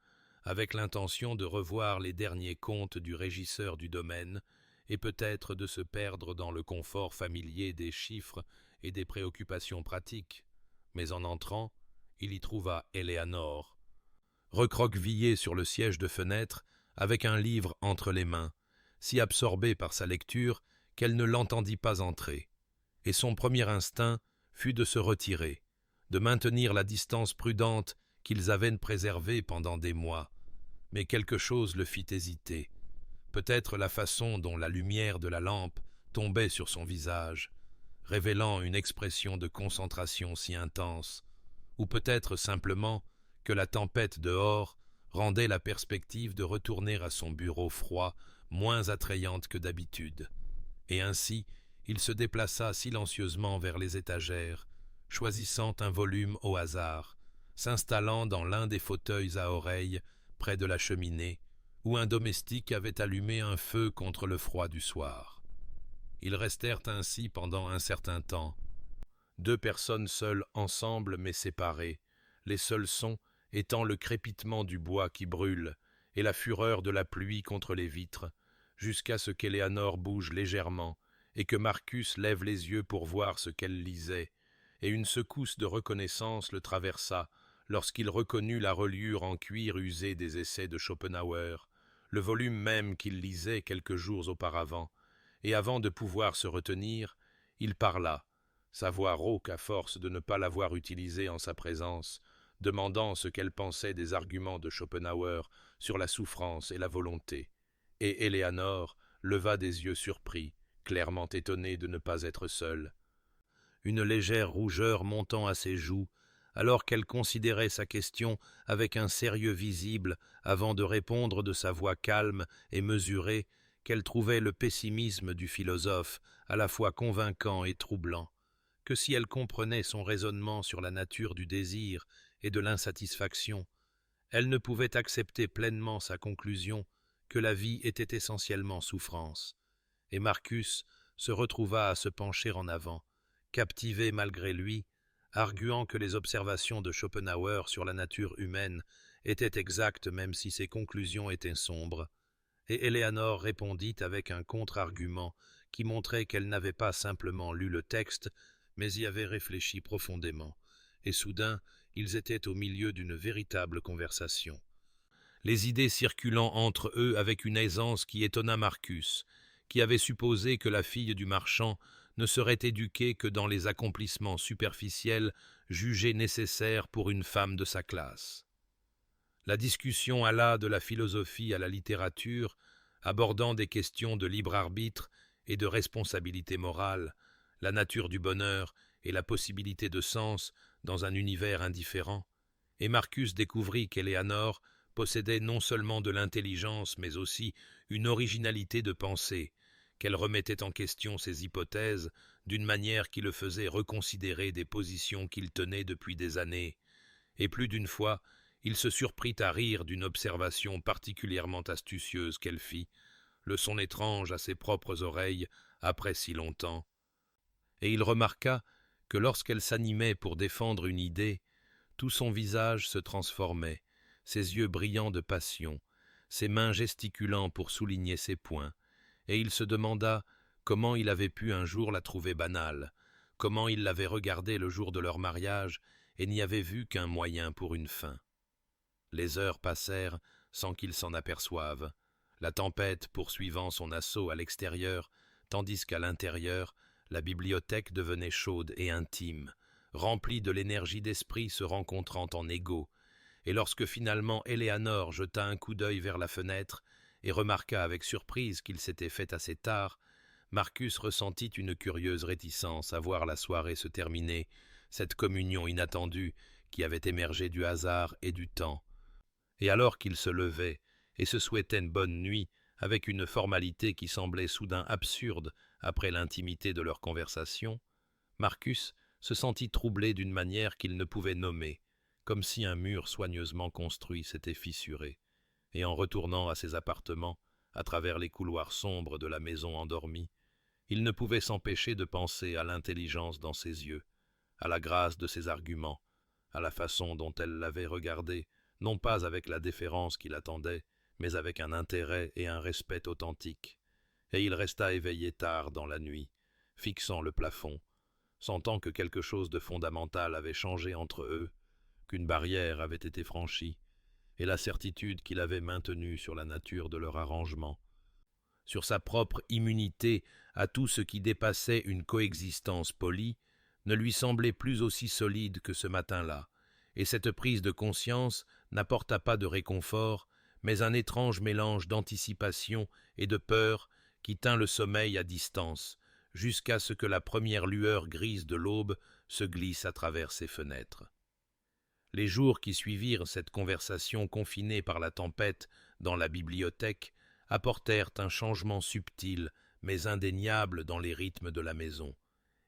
avec l'intention de revoir les derniers contes du régisseur du domaine, et peut-être de se perdre dans le confort familier des chiffres et des préoccupations pratiques. Mais en entrant, il y trouva Éléanore, recroquevillée sur le siège de fenêtre, avec un livre entre les mains, si absorbée par sa lecture qu'elle ne l'entendit pas entrer, et son premier instinct fut de se retirer, de maintenir la distance prudente qu'ils avaient préservée pendant des mois. Mais quelque chose le fit hésiter, peut-être la façon dont la lumière de la lampe tombait sur son visage, révélant une expression de concentration si intense, ou peut-être simplement que la tempête dehors rendait la perspective de retourner à son bureau froid moins attrayante que d'habitude. Et ainsi, il se déplaça silencieusement vers les étagères, choisissant un volume au hasard, s'installant dans l'un des fauteuils à oreilles près de la cheminée, où un domestique avait allumé un feu contre le froid du soir. Ils restèrent ainsi pendant un certain temps, deux personnes seules ensemble mais séparées, les seuls sons étant le crépitement du bois qui brûle et la fureur de la pluie contre les vitres, jusqu'à ce qu'Éléanore bouge légèrement et que Marcus lève les yeux pour voir ce qu'elle lisait, et une secousse de reconnaissance le traversa lorsqu'il reconnut la reliure en cuir usé des essais de Schopenhauer, le volume même qu'il lisait quelques jours auparavant, et avant de pouvoir se retenir, il parla, sa voix rauque à force de ne pas l'avoir utilisée en sa présence, demandant ce qu'elle pensait des arguments de Schopenhauer sur la souffrance et la volonté. Et Éléanore leva des yeux surpris, clairement étonnée de ne pas être seule, une légère rougeur montant à ses joues, alors qu'elle considérait sa question avec un sérieux visible avant de répondre de sa voix calme et mesurée qu'elle trouvait le pessimisme du philosophe à la fois convaincant et troublant, que si elle comprenait son raisonnement sur la nature du désir et de l'insatisfaction, elle ne pouvait accepter pleinement sa conclusion que la vie était essentiellement souffrance, et Marcus se retrouva à se pencher en avant, captivé malgré lui, arguant que les observations de Schopenhauer sur la nature humaine étaient exactes même si ses conclusions étaient sombres, et Éléanore répondit avec un contre-argument qui montrait qu'elle n'avait pas simplement lu le texte, mais y avait réfléchi profondément, et soudain ils étaient au milieu d'une véritable conversation, les idées circulant entre eux avec une aisance qui étonna Marcus, qui avait supposé que la fille du marchand ne serait éduquée que dans les accomplissements superficiels jugés nécessaires pour une femme de sa classe. La discussion alla de la philosophie à la littérature, abordant des questions de libre arbitre et de responsabilité morale, la nature du bonheur et la possibilité de sens dans un univers indifférent, et Marcus découvrit qu'Éléanore possédait non seulement de l'intelligence mais aussi une originalité de pensée, qu'elle remettait en question ses hypothèses d'une manière qui le faisait reconsidérer des positions qu'il tenait depuis des années, et plus d'une fois, il se surprit à rire d'une observation particulièrement astucieuse qu'elle fit, le son étrange à ses propres oreilles après si longtemps, et il remarqua que lorsqu'elle s'animait pour défendre une idée, tout son visage se transformait, ses yeux brillants de passion, ses mains gesticulant pour souligner ses points, et il se demanda comment il avait pu un jour la trouver banale, comment il l'avait regardée le jour de leur mariage et n'y avait vu qu'un moyen pour une fin. Les heures passèrent sans qu'il s'en aperçoive, la tempête poursuivant son assaut à l'extérieur, tandis qu'à l'intérieur, la bibliothèque devenait chaude et intime, remplie de l'énergie d'esprit se rencontrant en égaux, et lorsque finalement Éléanore jeta un coup d'œil vers la fenêtre et remarqua avec surprise qu'il s'était fait assez tard, Marcus ressentit une curieuse réticence à voir la soirée se terminer, cette communion inattendue qui avait émergé du hasard et du temps. Et alors qu'il se levait et se souhaitait une bonne nuit, avec une formalité qui semblait soudain absurde après l'intimité de leur conversation, Marcus se sentit troublé d'une manière qu'il ne pouvait nommer, comme si un mur soigneusement construit s'était fissuré, et en retournant à ses appartements, à travers les couloirs sombres de la maison endormie, il ne pouvait s'empêcher de penser à l'intelligence dans ses yeux, à la grâce de ses arguments, à la façon dont elle l'avait regardé, non pas avec la déférence qu'il attendait, mais avec un intérêt et un respect authentiques. Et il resta éveillé tard dans la nuit, fixant le plafond, sentant que quelque chose de fondamental avait changé entre eux, qu'une barrière avait été franchie, et la certitude qu'il avait maintenue sur la nature de leur arrangement, sur sa propre immunité à tout ce qui dépassait une coexistence polie, ne lui semblait plus aussi solide que ce matin-là, et cette prise de conscience n'apporta pas de réconfort, mais un étrange mélange d'anticipation et de peur qui tint le sommeil à distance, jusqu'à ce que la première lueur grise de l'aube se glisse à travers ses fenêtres. Les jours qui suivirent cette conversation confinée par la tempête dans la bibliothèque apportèrent un changement subtil mais indéniable dans les rythmes de la maison,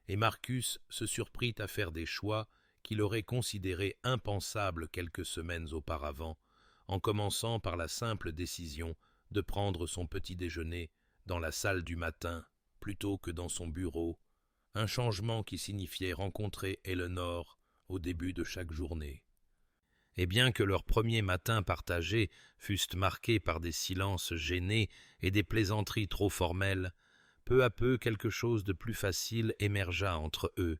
et Marcus se surprit à faire des choix qu'il aurait considérés impensables quelques semaines auparavant, en commençant par la simple décision de prendre son petit déjeuner dans la salle du matin plutôt que dans son bureau, un changement qui signifiait rencontrer Éléanore au début de chaque journée. Et bien que leurs premiers matins partagés fussent marqués par des silences gênés et des plaisanteries trop formelles, peu à peu quelque chose de plus facile émergea entre eux,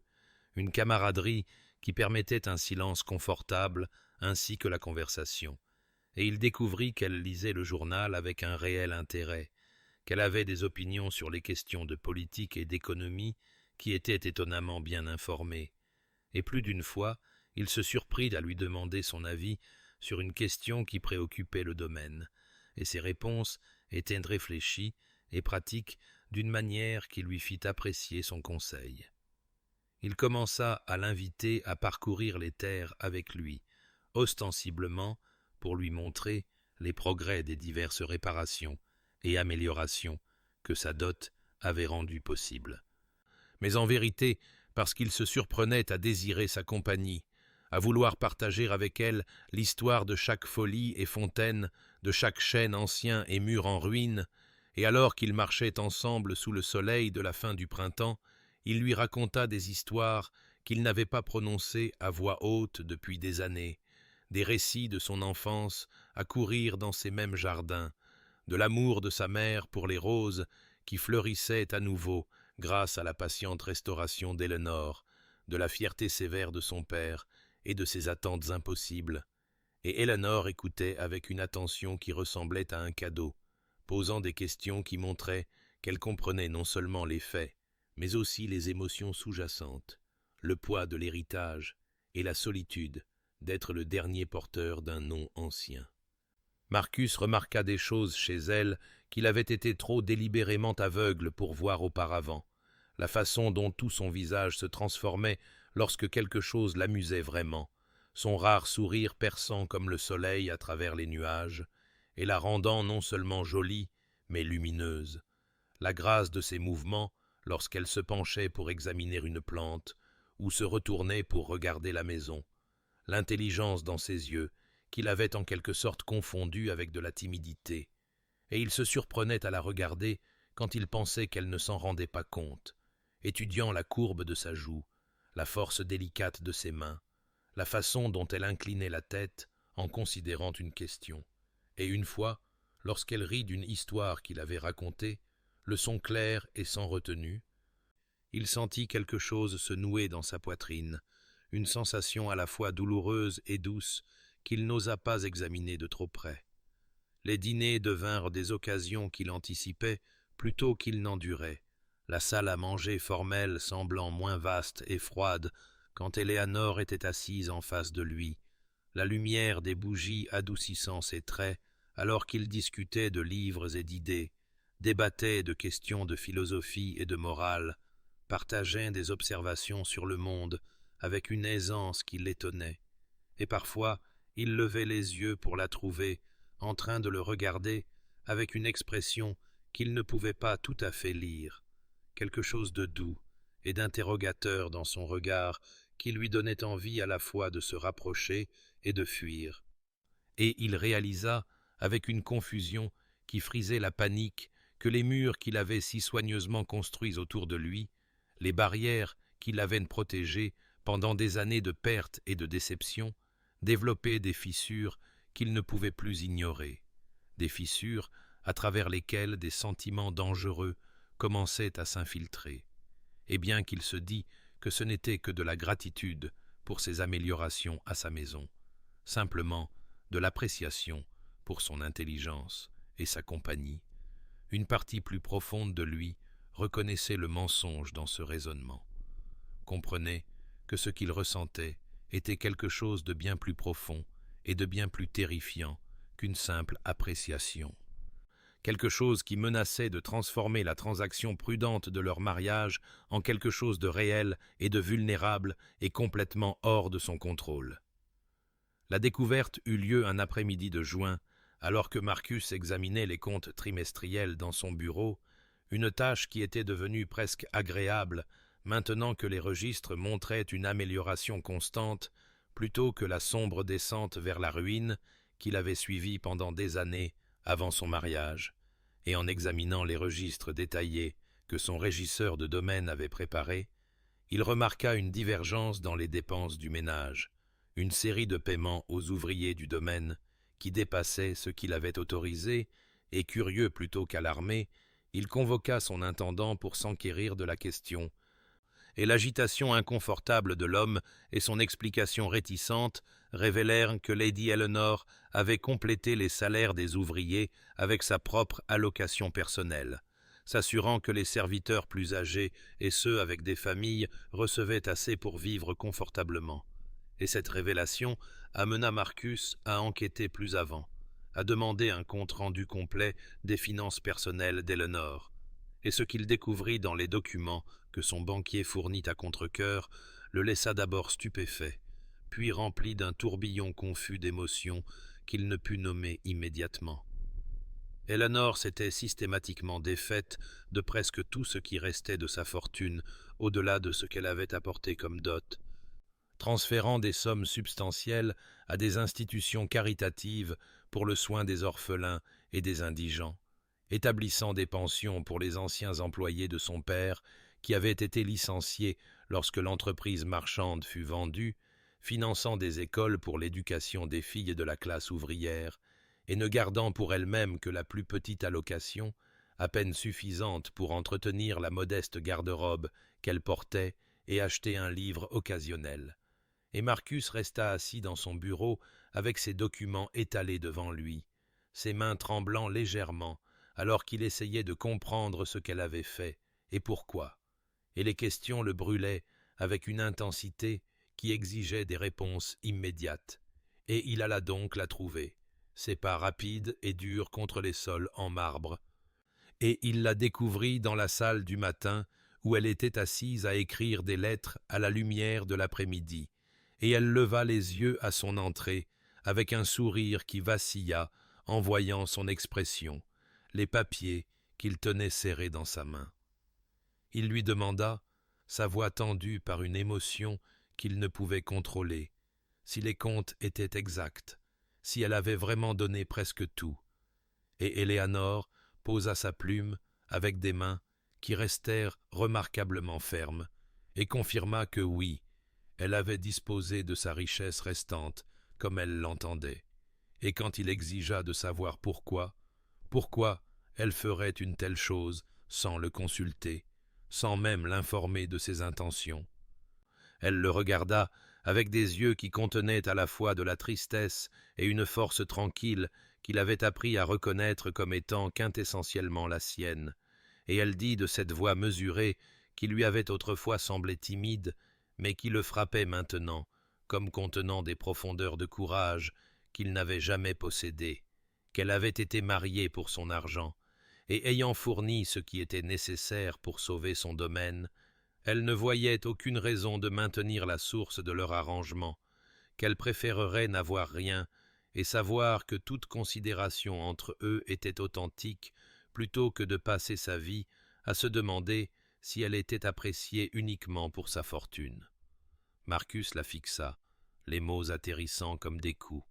une camaraderie qui permettait un silence confortable ainsi que la conversation, et il découvrit qu'elle lisait le journal avec un réel intérêt, qu'elle avait des opinions sur les questions de politique et d'économie qui étaient étonnamment bien informées, et plus d'une fois, il se surprit à lui demander son avis sur une question qui préoccupait le domaine, et ses réponses étaient réfléchies et pratiques d'une manière qui lui fit apprécier son conseil. Il commença à l'inviter à parcourir les terres avec lui, ostensiblement pour lui montrer les progrès des diverses réparations et améliorations que sa dot avait rendues possibles. Mais en vérité, parce qu'il se surprenait à désirer sa compagnie, à vouloir partager avec elle l'histoire de chaque folie et fontaine, de chaque chêne ancien et mur en ruine, et alors qu'ils marchaient ensemble sous le soleil de la fin du printemps, il lui raconta des histoires qu'il n'avait pas prononcées à voix haute depuis des années, des récits de son enfance à courir dans ces mêmes jardins, de l'amour de sa mère pour les roses qui fleurissaient à nouveau grâce à la patiente restauration d'Éléanore, de la fierté sévère de son père et de ses attentes impossibles. Et Éléanore écoutait avec une attention qui ressemblait à un cadeau, posant des questions qui montraient qu'elle comprenait non seulement les faits, mais aussi les émotions sous-jacentes, le poids de l'héritage et la solitude d'être le dernier porteur d'un nom ancien. Marcus remarqua des choses chez elle qu'il avait été trop délibérément aveugle pour voir auparavant, la façon dont tout son visage se transformait lorsque quelque chose l'amusait vraiment, son rare sourire perçant comme le soleil à travers les nuages, et la rendant non seulement jolie, mais lumineuse, la grâce de ses mouvements lorsqu'elle se penchait pour examiner une plante, ou se retournait pour regarder la maison, l'intelligence dans ses yeux, qu'il avait en quelque sorte confondue avec de la timidité, et il se surprenait à la regarder quand il pensait qu'elle ne s'en rendait pas compte, étudiant la courbe de sa joue, la force délicate de ses mains, la façon dont elle inclinait la tête en considérant une question. Et une fois, lorsqu'elle rit d'une histoire qu'il avait racontée, le son clair et sans retenue, il sentit quelque chose se nouer dans sa poitrine, une sensation à la fois douloureuse et douce qu'il n'osa pas examiner de trop près. Les dîners devinrent des occasions qu'il anticipait plutôt qu'il n'endurait, la salle à manger formelle semblant moins vaste et froide quand Éléanore était assise en face de lui, la lumière des bougies adoucissant ses traits alors qu'ils discutaient de livres et d'idées, débattaient de questions de philosophie et de morale, partageaient des observations sur le monde avec une aisance qui l'étonnait, et parfois il levait les yeux pour la trouver en train de le regarder avec une expression qu'il ne pouvait pas tout à fait lire, quelque chose de doux et d'interrogateur dans son regard qui lui donnait envie à la fois de se rapprocher et de fuir. Et il réalisa, avec une confusion qui frisait la panique, que les murs qu'il avait si soigneusement construits autour de lui, les barrières qui l'avaient protégé pendant des années de pertes et de déceptions, développaient des fissures qu'il ne pouvait plus ignorer, des fissures à travers lesquelles des sentiments dangereux commençaient à s'infiltrer. Et bien qu'il se dît que ce n'était que de la gratitude pour ses améliorations à sa maison, simplement de l'appréciation pour son intelligence et sa compagnie, une partie plus profonde de lui reconnaissait le mensonge dans ce raisonnement, comprenait que ce qu'il ressentait était quelque chose de bien plus profond et de bien plus terrifiant qu'une simple appréciation. Quelque chose qui menaçait de transformer la transaction prudente de leur mariage en quelque chose de réel et de vulnérable et complètement hors de son contrôle. La découverte eut lieu un après-midi de juin, alors que Marcus examinait les comptes trimestriels dans son bureau, une tâche qui était devenue presque agréable maintenant que les registres montraient une amélioration constante plutôt que la sombre descente vers la ruine qu'il avait suivie pendant des années avant son mariage, et en examinant les registres détaillés que son régisseur de domaine avait préparés, il remarqua une divergence dans les dépenses du ménage, une série de paiements aux ouvriers du domaine qui dépassait ce qu'il avait autorisé, et curieux plutôt qu'alarmé, il convoqua son intendant pour s'enquérir de la question, et l'agitation inconfortable de l'homme et son explication réticente révélèrent que Lady Eleanor avait complété les salaires des ouvriers avec sa propre allocation personnelle, s'assurant que les serviteurs plus âgés et ceux avec des familles recevaient assez pour vivre confortablement. Et cette révélation amena Marcus à enquêter plus avant, à demander un compte-rendu complet des finances personnelles d'Eleanor. Et ce qu'il découvrit dans les documents que son banquier fournit à contre-cœur le laissa d'abord stupéfait, puis rempli d'un tourbillon confus d'émotions qu'il ne put nommer immédiatement. Eleanor s'était systématiquement défaite de presque tout ce qui restait de sa fortune au-delà de ce qu'elle avait apporté comme dot, transférant des sommes substantielles à des institutions caritatives pour le soin des orphelins et des indigents, établissant des pensions pour les anciens employés de son père qui avaient été licenciés lorsque l'entreprise marchande fut vendue, finançant des écoles pour l'éducation des filles de la classe ouvrière, et ne gardant pour elle-même que la plus petite allocation, à peine suffisante pour entretenir la modeste garde-robe qu'elle portait et acheter un livre occasionnel. Et Marcus resta assis dans son bureau avec ses documents étalés devant lui, ses mains tremblant légèrement, alors qu'il essayait de comprendre ce qu'elle avait fait et pourquoi, et les questions le brûlaient avec une intensité qui exigeait des réponses immédiates, et il alla donc la trouver, ses pas rapides et durs contre les sols en marbre, et il la découvrit dans la salle du matin où elle était assise à écrire des lettres à la lumière de l'après-midi, et elle leva les yeux à son entrée avec un sourire qui vacilla en voyant son expression, les papiers qu'il tenait serrés dans sa main. Il lui demanda, sa voix tendue par une émotion qu'il ne pouvait contrôler, si les comptes étaient exacts, si elle avait vraiment donné presque tout. Et Éléanore posa sa plume avec des mains qui restèrent remarquablement fermes, et confirma que oui, elle avait disposé de sa richesse restante comme elle l'entendait. Et quand il exigea de savoir pourquoi elle ferait une telle chose sans le consulter, sans même l'informer de ses intentions. Elle le regarda avec des yeux qui contenaient à la fois de la tristesse et une force tranquille qu'il avait appris à reconnaître comme étant quintessentiellement la sienne, et elle dit de cette voix mesurée qui lui avait autrefois semblé timide, mais qui le frappait maintenant, comme contenant des profondeurs de courage qu'il n'avait jamais possédées, qu'elle avait été mariée pour son argent, et ayant fourni ce qui était nécessaire pour sauver son domaine, elle ne voyait aucune raison de maintenir la source de leur arrangement, qu'elle préférerait n'avoir rien et savoir que toute considération entre eux était authentique, plutôt que de passer sa vie à se demander si elle était appréciée uniquement pour sa fortune. Marcus la fixa, les mots atterrissant comme des coups,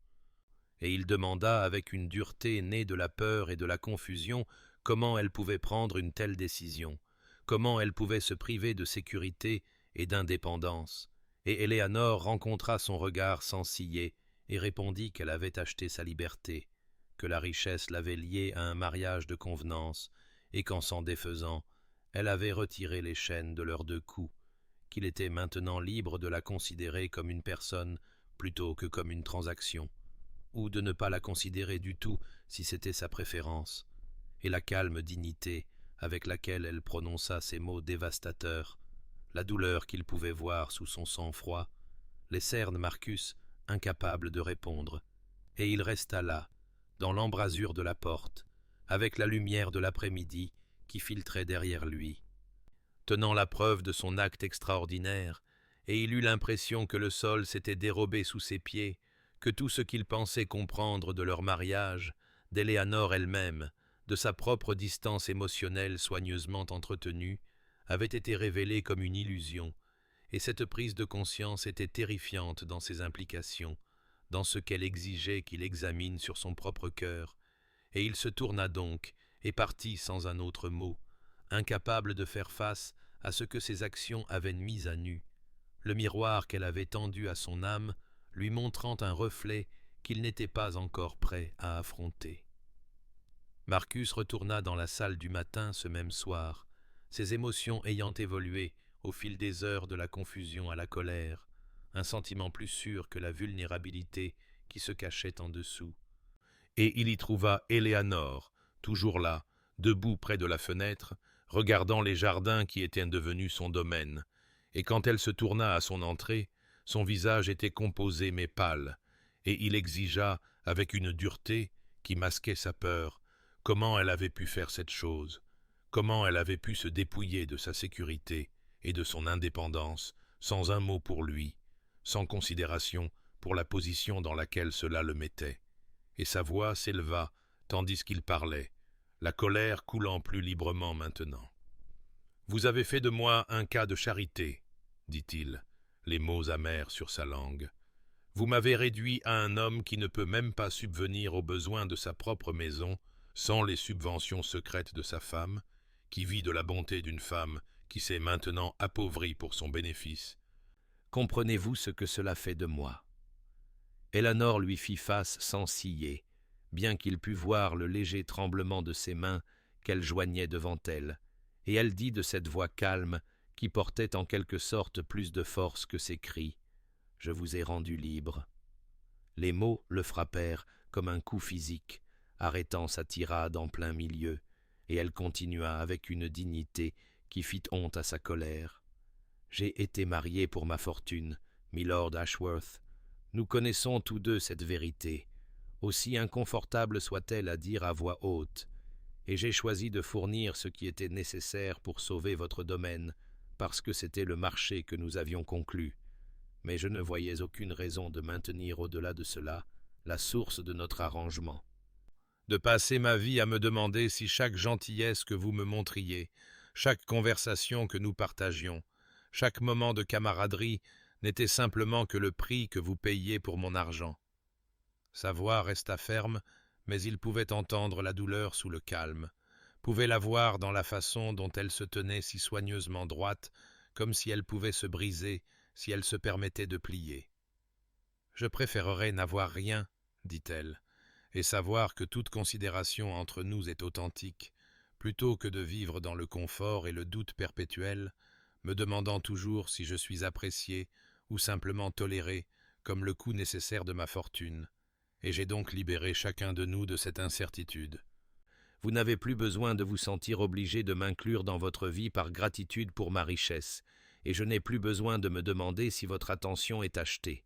et il demanda avec une dureté née de la peur et de la confusion comment elle pouvait prendre une telle décision, comment elle pouvait se priver de sécurité et d'indépendance, et Éléanore rencontra son regard sans ciller et répondit qu'elle avait acheté sa liberté, que la richesse l'avait liée à un mariage de convenance, et qu'en s'en défaisant, elle avait retiré les chaînes de leurs deux coups, qu'il était maintenant libre de la considérer comme une personne plutôt que comme une transaction, ou de ne pas la considérer du tout si c'était sa préférence, et la calme dignité avec laquelle elle prononça ces mots dévastateurs, la douleur qu'il pouvait voir sous son sang-froid, laissèrent Marcus incapable de répondre, et il resta là, dans l'embrasure de la porte, avec la lumière de l'après-midi qui filtrait derrière lui, tenant la preuve de son acte extraordinaire, et il eut l'impression que le sol s'était dérobé sous ses pieds, que tout ce qu'il pensait comprendre de leur mariage, d'Éléanore elle-même, de sa propre distance émotionnelle soigneusement entretenue, avait été révélé comme une illusion, et cette prise de conscience était terrifiante dans ses implications, dans ce qu'elle exigeait qu'il examine sur son propre cœur, et il se tourna donc et partit sans un autre mot, incapable de faire face à ce que ses actions avaient mis à nu, le miroir qu'elle avait tendu à son âme lui montrant un reflet qu'il n'était pas encore prêt à affronter. Marcus retourna dans la salle du matin ce même soir, ses émotions ayant évolué au fil des heures de la confusion à la colère, un sentiment plus sûr que la vulnérabilité qui se cachait en dessous. Et il y trouva Éléanore, toujours là, debout près de la fenêtre, regardant les jardins qui étaient devenus son domaine, et quand elle se tourna à son entrée, son visage était composé mais pâle, et il exigea, avec une dureté qui masquait sa peur, comment elle avait pu faire cette chose, comment elle avait pu se dépouiller de sa sécurité et de son indépendance, sans un mot pour lui, sans considération pour la position dans laquelle cela le mettait. Et sa voix s'éleva tandis qu'il parlait, la colère coulant plus librement maintenant. « Vous avez fait de moi un cas de charité, » dit-il, les mots amers sur sa langue. « Vous m'avez réduit à un homme qui ne peut même pas subvenir aux besoins de sa propre maison sans les subventions secrètes de sa femme, qui vit de la bonté d'une femme qui s'est maintenant appauvrie pour son bénéfice. Comprenez-vous ce que cela fait de moi ?» Éléanore lui fit face sans ciller, bien qu'il pût voir le léger tremblement de ses mains qu'elle joignait devant elle, et elle dit de cette voix calme qui portait en quelque sorte plus de force que ses cris, « Je vous ai rendu libre. » Les mots le frappèrent comme un coup physique, arrêtant sa tirade en plein milieu, et elle continua avec une dignité qui fit honte à sa colère. « J'ai été mariée pour ma fortune, milord Ashworth. Nous connaissons tous deux cette vérité, aussi inconfortable soit-elle à dire à voix haute, et j'ai choisi de fournir ce qui était nécessaire pour sauver votre domaine, parce que c'était le marché que nous avions conclu. Mais je ne voyais aucune raison de maintenir au-delà de cela la source de notre arrangement. De passer ma vie à me demander si chaque gentillesse que vous me montriez, chaque conversation que nous partagions, chaque moment de camaraderie n'était simplement que le prix que vous payiez pour mon argent. » Sa voix resta ferme, mais il pouvait entendre la douleur sous le calme, pouvait la voir dans la façon dont elle se tenait si soigneusement droite, comme si elle pouvait se briser, si elle se permettait de plier. « Je préférerais n'avoir rien, » dit-elle, « et savoir que toute considération entre nous est authentique, plutôt que de vivre dans le confort et le doute perpétuel, me demandant toujours si je suis apprécié ou simplement toléré comme le coût nécessaire de ma fortune, et j'ai donc libéré chacun de nous de cette incertitude. Vous n'avez plus besoin de vous sentir obligé de m'inclure dans votre vie par gratitude pour ma richesse, et je n'ai plus besoin de me demander si votre attention est achetée. »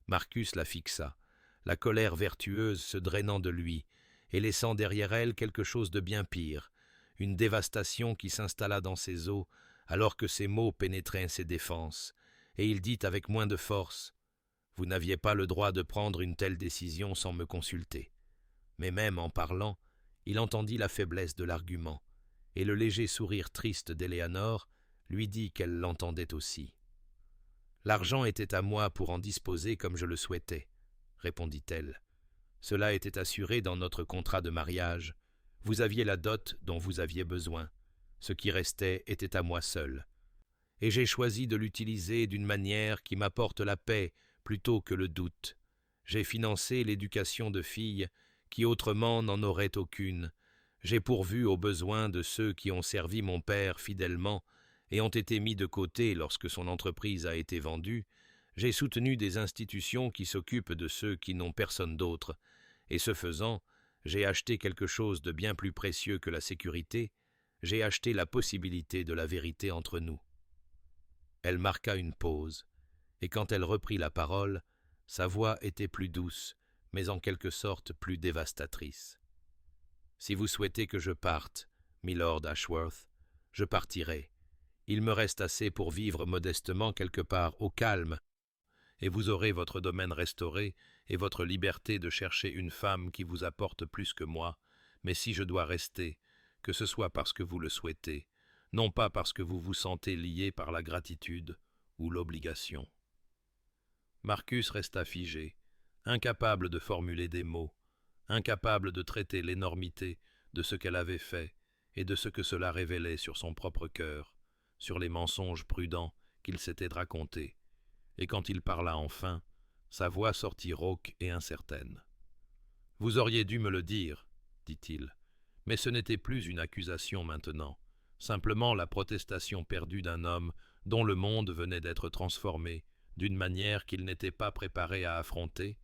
Marcus la fixa, la colère vertueuse se drainant de lui, et laissant derrière elle quelque chose de bien pire, une dévastation qui s'installa dans ses os, alors que ses mots pénétraient ses défenses, et il dit avec moins de force « Vous n'aviez pas le droit de prendre une telle décision sans me consulter. » Mais même en parlant, il entendit la faiblesse de l'argument, et le léger sourire triste d'Éléanore lui dit qu'elle l'entendait aussi. « L'argent était à moi pour en disposer comme je le souhaitais, » répondit-elle. « Cela était assuré dans notre contrat de mariage. Vous aviez la dot dont vous aviez besoin. Ce qui restait était à moi seul. Et j'ai choisi de l'utiliser d'une manière qui m'apporte la paix plutôt que le doute. J'ai financé l'éducation de filles qui autrement n'en auraient aucune. J'ai pourvu aux besoins de ceux qui ont servi mon père fidèlement et ont été mis de côté lorsque son entreprise a été vendue. J'ai soutenu des institutions qui s'occupent de ceux qui n'ont personne d'autre, et ce faisant, j'ai acheté quelque chose de bien plus précieux que la sécurité, j'ai acheté la possibilité de la vérité entre nous. » Elle marqua une pause, et quand elle reprit la parole, sa voix était plus douce, mais en quelque sorte plus dévastatrice. « Si vous souhaitez que je parte, milord Ashworth, je partirai. Il me reste assez pour vivre modestement quelque part au calme, et vous aurez votre domaine restauré et votre liberté de chercher une femme qui vous apporte plus que moi, mais si je dois rester, que ce soit parce que vous le souhaitez, non pas parce que vous vous sentez lié par la gratitude ou l'obligation. » Marcus resta figé, incapable de formuler des mots, incapable de traiter l'énormité de ce qu'elle avait fait et de ce que cela révélait sur son propre cœur, sur les mensonges prudents qu'il s'était racontés, et quand il parla enfin, sa voix sortit rauque et incertaine. « Vous auriez dû me le dire, » dit-il, « mais ce n'était plus une accusation maintenant, simplement la protestation perdue d'un homme dont le monde venait d'être transformé d'une manière qu'il n'était pas préparé à affronter,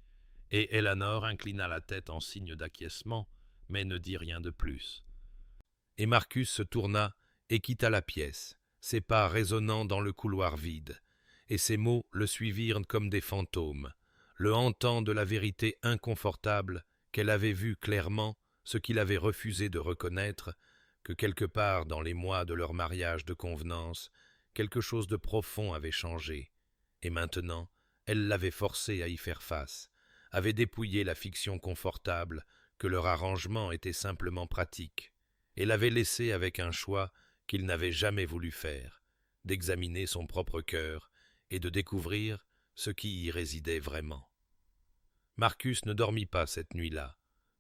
et Éléanore inclina la tête en signe d'acquiescement, mais ne dit rien de plus. Et Marcus se tourna et quitta la pièce, ses pas résonnant dans le couloir vide, et ses mots le suivirent comme des fantômes, le hantant de la vérité inconfortable qu'elle avait vue clairement, ce qu'il avait refusé de reconnaître, que quelque part dans les mois de leur mariage de convenance, quelque chose de profond avait changé, et maintenant elle l'avait forcé à y faire face, avait dépouillé la fiction confortable que leur arrangement était simplement pratique, et l'avait laissé avec un choix qu'il n'avait jamais voulu faire, d'examiner son propre cœur et de découvrir ce qui y résidait vraiment. Marcus ne dormit pas cette nuit-là,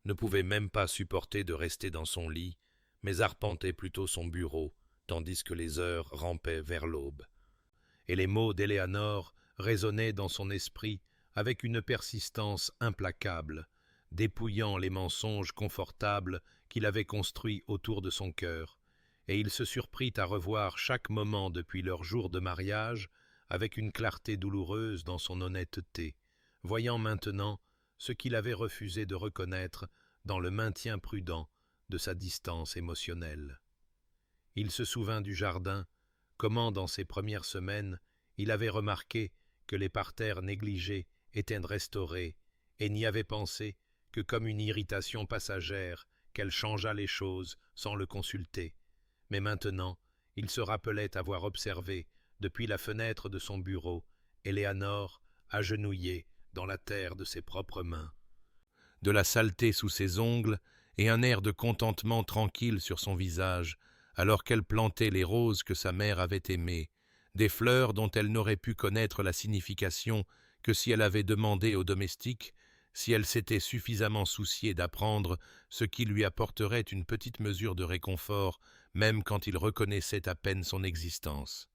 ne pouvait même pas supporter de rester dans son lit, mais arpentait plutôt son bureau, tandis que les heures rampaient vers l'aube. Et les mots d'Éléanore résonnaient dans son esprit avec une persistance implacable, dépouillant les mensonges confortables qu'il avait construits autour de son cœur, et il se surprit à revoir chaque moment depuis leur jour de mariage avec une clarté douloureuse dans son honnêteté, voyant maintenant ce qu'il avait refusé de reconnaître dans le maintien prudent de sa distance émotionnelle. Il se souvint du jardin, comment dans ses premières semaines il avait remarqué que les parterres négligés étaient restaurés et n'y avait pensé que comme une irritation passagère qu'elle changea les choses sans le consulter. Mais maintenant, il se rappelait avoir observé, depuis la fenêtre de son bureau, Éléanore agenouillée dans la terre de ses propres mains, de la saleté sous ses ongles et un air de contentement tranquille sur son visage, alors qu'elle plantait les roses que sa mère avait aimées, des fleurs dont elle n'aurait pu connaître la signification que si elle avait demandé aux domestiques, si elle s'était suffisamment souciée d'apprendre ce qui lui apporterait une petite mesure de réconfort, même quand il reconnaissait à peine son existence.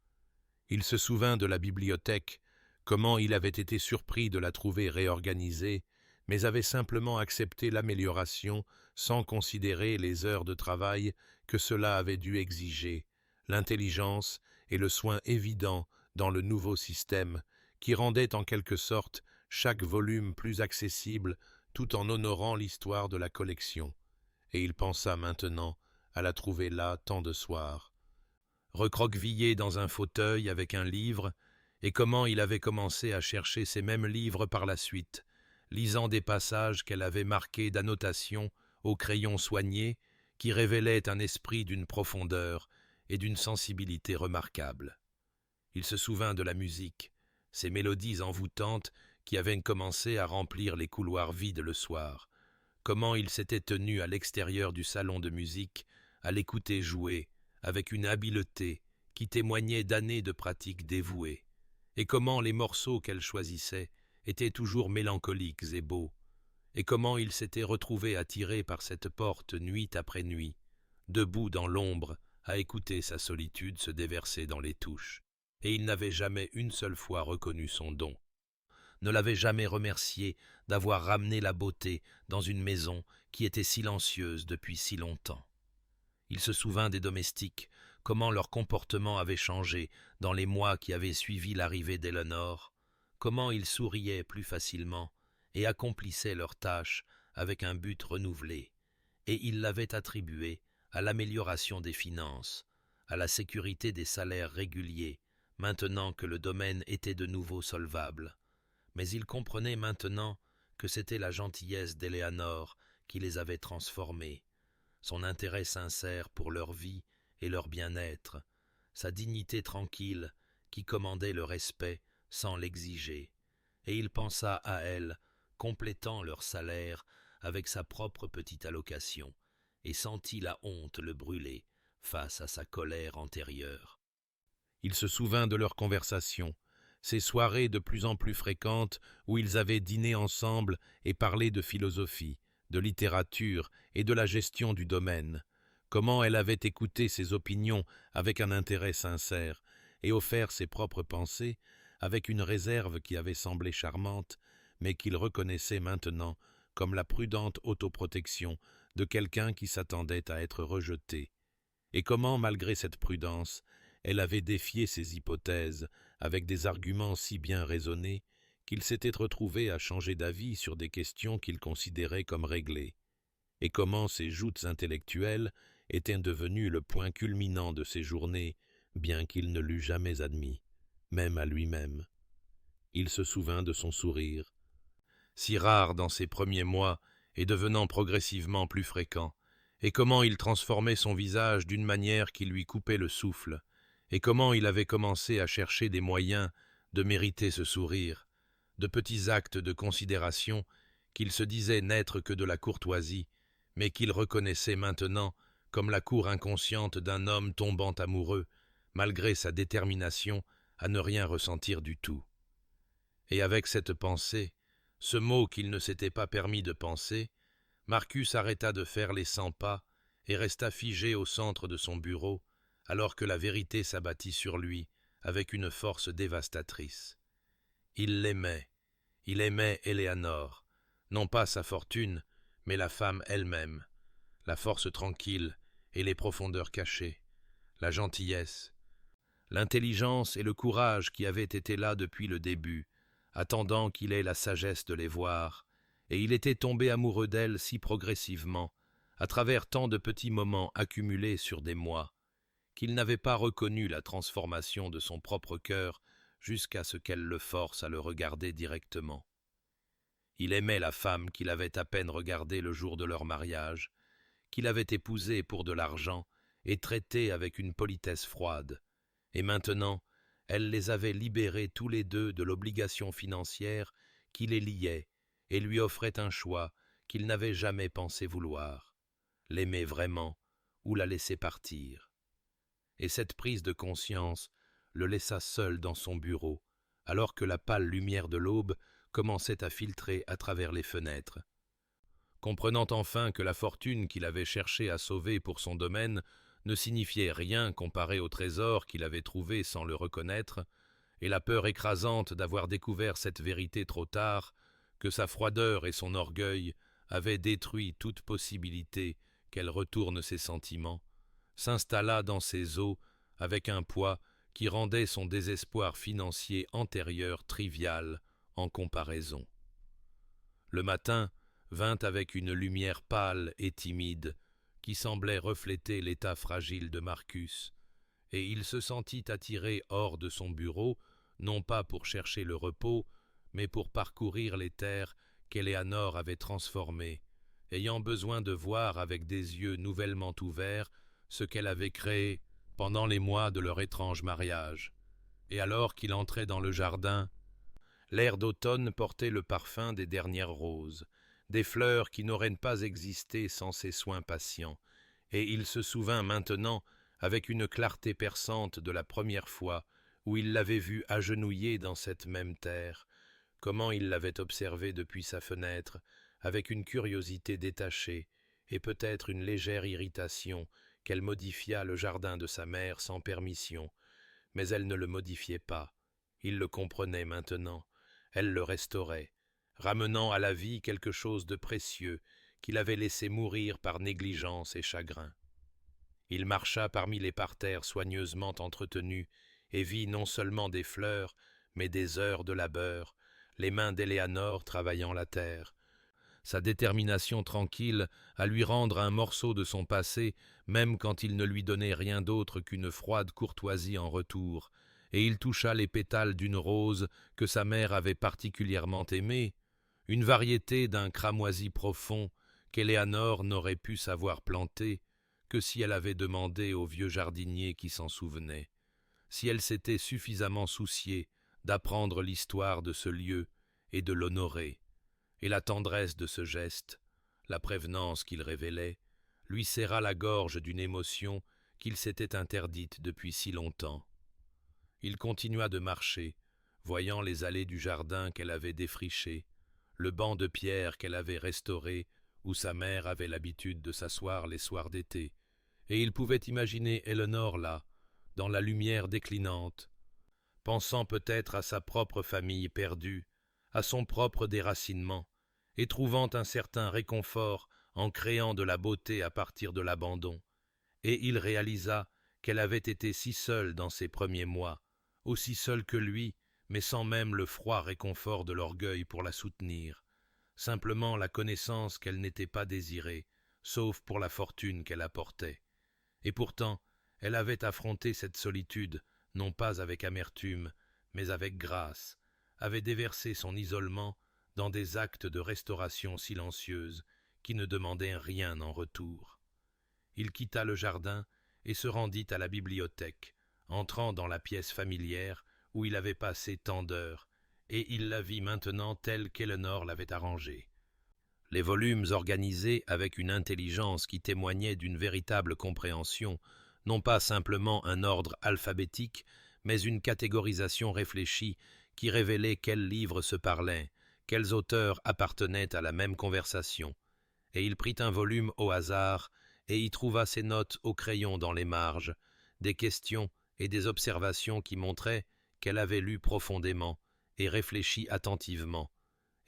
Il se souvint de la bibliothèque, comment il avait été surpris de la trouver réorganisée, mais avait simplement accepté l'amélioration sans considérer les heures de travail que cela avait dû exiger, l'intelligence et le soin évident dans le nouveau système qui rendait en quelque sorte chaque volume plus accessible tout en honorant l'histoire de la collection. et il pensa maintenant à la trouver là tant de soirs, recroquevillée dans un fauteuil avec un livre, et comment il avait commencé à chercher ces mêmes livres par la suite, lisant des passages qu'elle avait marqués d'annotations au crayon soigné, qui révélaient un esprit d'une profondeur et d'une sensibilité remarquables. Il se souvint de la musique, ces mélodies envoûtantes qui avaient commencé à remplir les couloirs vides le soir, comment il s'était tenu à l'extérieur du salon de musique, à l'écouter jouer, avec une habileté qui témoignait d'années de pratique dévouée, et comment les morceaux qu'elle choisissait étaient toujours mélancoliques et beaux, et comment il s'était retrouvé attiré par cette porte nuit après nuit, debout dans l'ombre, à écouter sa solitude se déverser dans les touches, et il n'avait jamais une seule fois reconnu son don, ne l'avait jamais remercié d'avoir ramené la beauté dans une maison qui était silencieuse depuis si longtemps. Il se souvint des domestiques, comment leur comportement avait changé dans les mois qui avaient suivi l'arrivée d'Eleanor, comment ils souriaient plus facilement et accomplissaient leurs tâches avec un but renouvelé, et il l'avait attribué à l'amélioration des finances, à la sécurité des salaires réguliers, maintenant que le domaine était de nouveau solvable. Mais il comprenait maintenant que c'était la gentillesse d'Eleanor qui les avait transformés, son intérêt sincère pour leur vie et leur bien-être, sa dignité tranquille qui commandait le respect sans l'exiger, et il pensa à elle, complétant leur salaire avec sa propre petite allocation, et sentit la honte le brûler face à sa colère antérieure. Il se souvint de leur conversation, ces soirées de plus en plus fréquentes où ils avaient dîné ensemble et parlé de philosophie, de littérature et de la gestion du domaine, comment elle avait écouté ses opinions avec un intérêt sincère et offert ses propres pensées avec une réserve qui avait semblé charmante, mais qu'il reconnaissait maintenant comme la prudente autoprotection de quelqu'un qui s'attendait à être rejeté, et comment, malgré cette prudence, elle avait défié ses hypothèses avec des arguments si bien raisonnés qu'il s'était retrouvé à changer d'avis sur des questions qu'il considérait comme réglées, et comment ses joutes intellectuelles étaient devenues le point culminant de ses journées, bien qu'il ne l'eût jamais admis, même à lui-même. Il se souvint de son sourire, si rare dans ses premiers mois et devenant progressivement plus fréquent, et comment il transformait son visage d'une manière qui lui coupait le souffle, et comment il avait commencé à chercher des moyens de mériter ce sourire, de petits actes de considération qu'il se disait n'être que de la courtoisie, mais qu'il reconnaissait maintenant comme la cour inconsciente d'un homme tombant amoureux, malgré sa détermination à ne rien ressentir du tout. Et avec cette pensée, ce mot qu'il ne s'était pas permis de penser, Marcus arrêta de faire les 100 pas et resta figé au centre de son bureau, alors que la vérité s'abattit sur lui avec une force dévastatrice. Il aimait Eleanor, non pas sa fortune, mais la femme elle-même, la force tranquille et les profondeurs cachées, la gentillesse, l'intelligence et le courage qui avaient été là depuis le début, attendant qu'il ait la sagesse de les voir, et il était tombé amoureux d'elle si progressivement, à travers tant de petits moments accumulés sur des mois, qu'il n'avait pas reconnu la transformation de son propre cœur jusqu'à ce qu'elle le force à le regarder directement. Il aimait la femme qu'il avait à peine regardée le jour de leur mariage, qu'il avait épousée pour de l'argent et traitée avec une politesse froide, et maintenant elle les avait libérés tous les deux de l'obligation financière qui les liait et lui offrait un choix qu'il n'avait jamais pensé vouloir, l'aimer vraiment ou la laisser partir. Et cette prise de conscience le laissa seul dans son bureau, alors que la pâle lumière de l'aube commençait à filtrer à travers les fenêtres. Comprenant enfin que la fortune qu'il avait cherché à sauver pour son domaine ne signifiait rien comparé au trésor qu'il avait trouvé sans le reconnaître, et la peur écrasante d'avoir découvert cette vérité trop tard, que sa froideur et son orgueil avaient détruit toute possibilité qu'elle retourne ses sentiments, s'installa dans ses os avec un poids qui rendait son désespoir financier antérieur trivial en comparaison. Le matin, vint avec une lumière pâle et timide, qui semblait refléter l'état fragile de Marcus, et il se sentit attiré hors de son bureau, non pas pour chercher le repos, mais pour parcourir les terres qu'Éléanore avait transformées, ayant besoin de voir avec des yeux nouvellement ouverts ce qu'elle avait créé pendant les mois de leur étrange mariage. Et alors qu'il entrait dans le jardin, l'air d'automne portait le parfum des dernières roses, des fleurs qui n'auraient pas existé sans ses soins patients, et il se souvint maintenant, avec une clarté perçante de la première fois où il l'avait vue agenouillée dans cette même terre, comment il l'avait observée depuis sa fenêtre, avec une curiosité détachée, et peut-être une légère irritation, qu'elle modifia le jardin de sa mère sans permission, mais elle ne le modifiait pas. Il le comprenait maintenant, elle le restaurait, ramenant à la vie quelque chose de précieux qu'il avait laissé mourir par négligence et chagrin. Il marcha parmi les parterres soigneusement entretenus et vit non seulement des fleurs, mais des heures de labeur, les mains d'Éléanore travaillant la terre, sa détermination tranquille à lui rendre un morceau de son passé, même quand il ne lui donnait rien d'autre qu'une froide courtoisie en retour, et il toucha les pétales d'une rose que sa mère avait particulièrement aimée, une variété d'un cramoisi profond qu'Éléanore n'aurait pu savoir planter que si elle avait demandé au vieux jardinier qui s'en souvenait, si elle s'était suffisamment souciée d'apprendre l'histoire de ce lieu et de l'honorer. Et la tendresse de ce geste, la prévenance qu'il révélait, lui serra la gorge d'une émotion qu'il s'était interdite depuis si longtemps. Il continua de marcher, voyant les allées du jardin qu'elle avait défriché, le banc de pierre qu'elle avait restauré où sa mère avait l'habitude de s'asseoir les soirs d'été, et il pouvait imaginer Éléanore là, dans la lumière déclinante, pensant peut-être à sa propre famille perdue, à son propre déracinement, et trouvant un certain réconfort en créant de la beauté à partir de l'abandon. Et il réalisa qu'elle avait été si seule dans ses premiers mois, aussi seule que lui, mais sans même le froid réconfort de l'orgueil pour la soutenir, simplement la connaissance qu'elle n'était pas désirée, sauf pour la fortune qu'elle apportait. Et pourtant, elle avait affronté cette solitude, non pas avec amertume, mais avec grâce, avait déversé son isolement dans des actes de restauration silencieuse qui ne demandaient rien en retour. Il quitta le jardin et se rendit à la bibliothèque, entrant dans la pièce familière où il avait passé tant d'heures, et il la vit maintenant telle qu'Éléanore l'avait arrangée. Les volumes organisés avec une intelligence qui témoignait d'une véritable compréhension, non pas simplement un ordre alphabétique, mais une catégorisation réfléchie qui révélait quels livres se parlaient, quels auteurs appartenaient à la même conversation. Et il prit un volume au hasard et y trouva ses notes au crayon dans les marges, des questions et des observations qui montraient qu'elle avait lu profondément et réfléchi attentivement,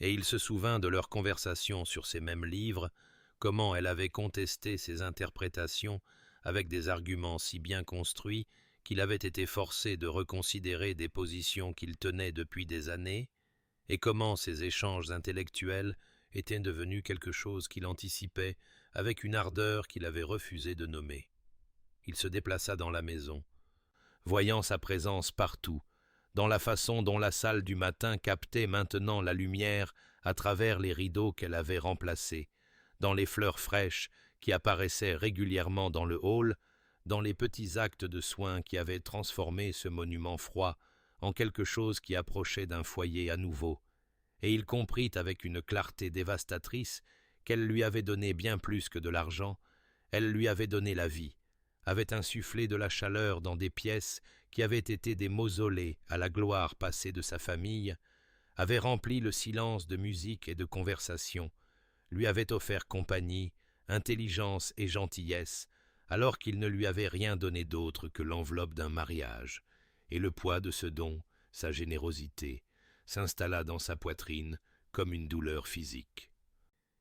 et il se souvint de leur conversation sur ces mêmes livres, comment elle avait contesté ses interprétations avec des arguments si bien construits qu'il avait été forcé de reconsidérer des positions qu'il tenait depuis des années, et comment ces échanges intellectuels étaient devenus quelque chose qu'il anticipait avec une ardeur qu'il avait refusé de nommer. Il se déplaça dans la maison, voyant sa présence partout, dans la façon dont la salle du matin captait maintenant la lumière à travers les rideaux qu'elle avait remplacés, dans les fleurs fraîches qui apparaissaient régulièrement dans le hall, dans les petits actes de soins qui avaient transformé ce monument froid en quelque chose qui approchait d'un foyer à nouveau, et il comprit avec une clarté dévastatrice qu'elle lui avait donné bien plus que de l'argent, elle lui avait donné la vie, avait insufflé de la chaleur dans des pièces qui avaient été des mausolées à la gloire passée de sa famille, avait rempli le silence de musique et de conversation, lui avait offert compagnie, intelligence et gentillesse, alors qu'il ne lui avait rien donné d'autre que l'enveloppe d'un mariage, et le poids de ce don, sa générosité, s'installa dans sa poitrine comme une douleur physique.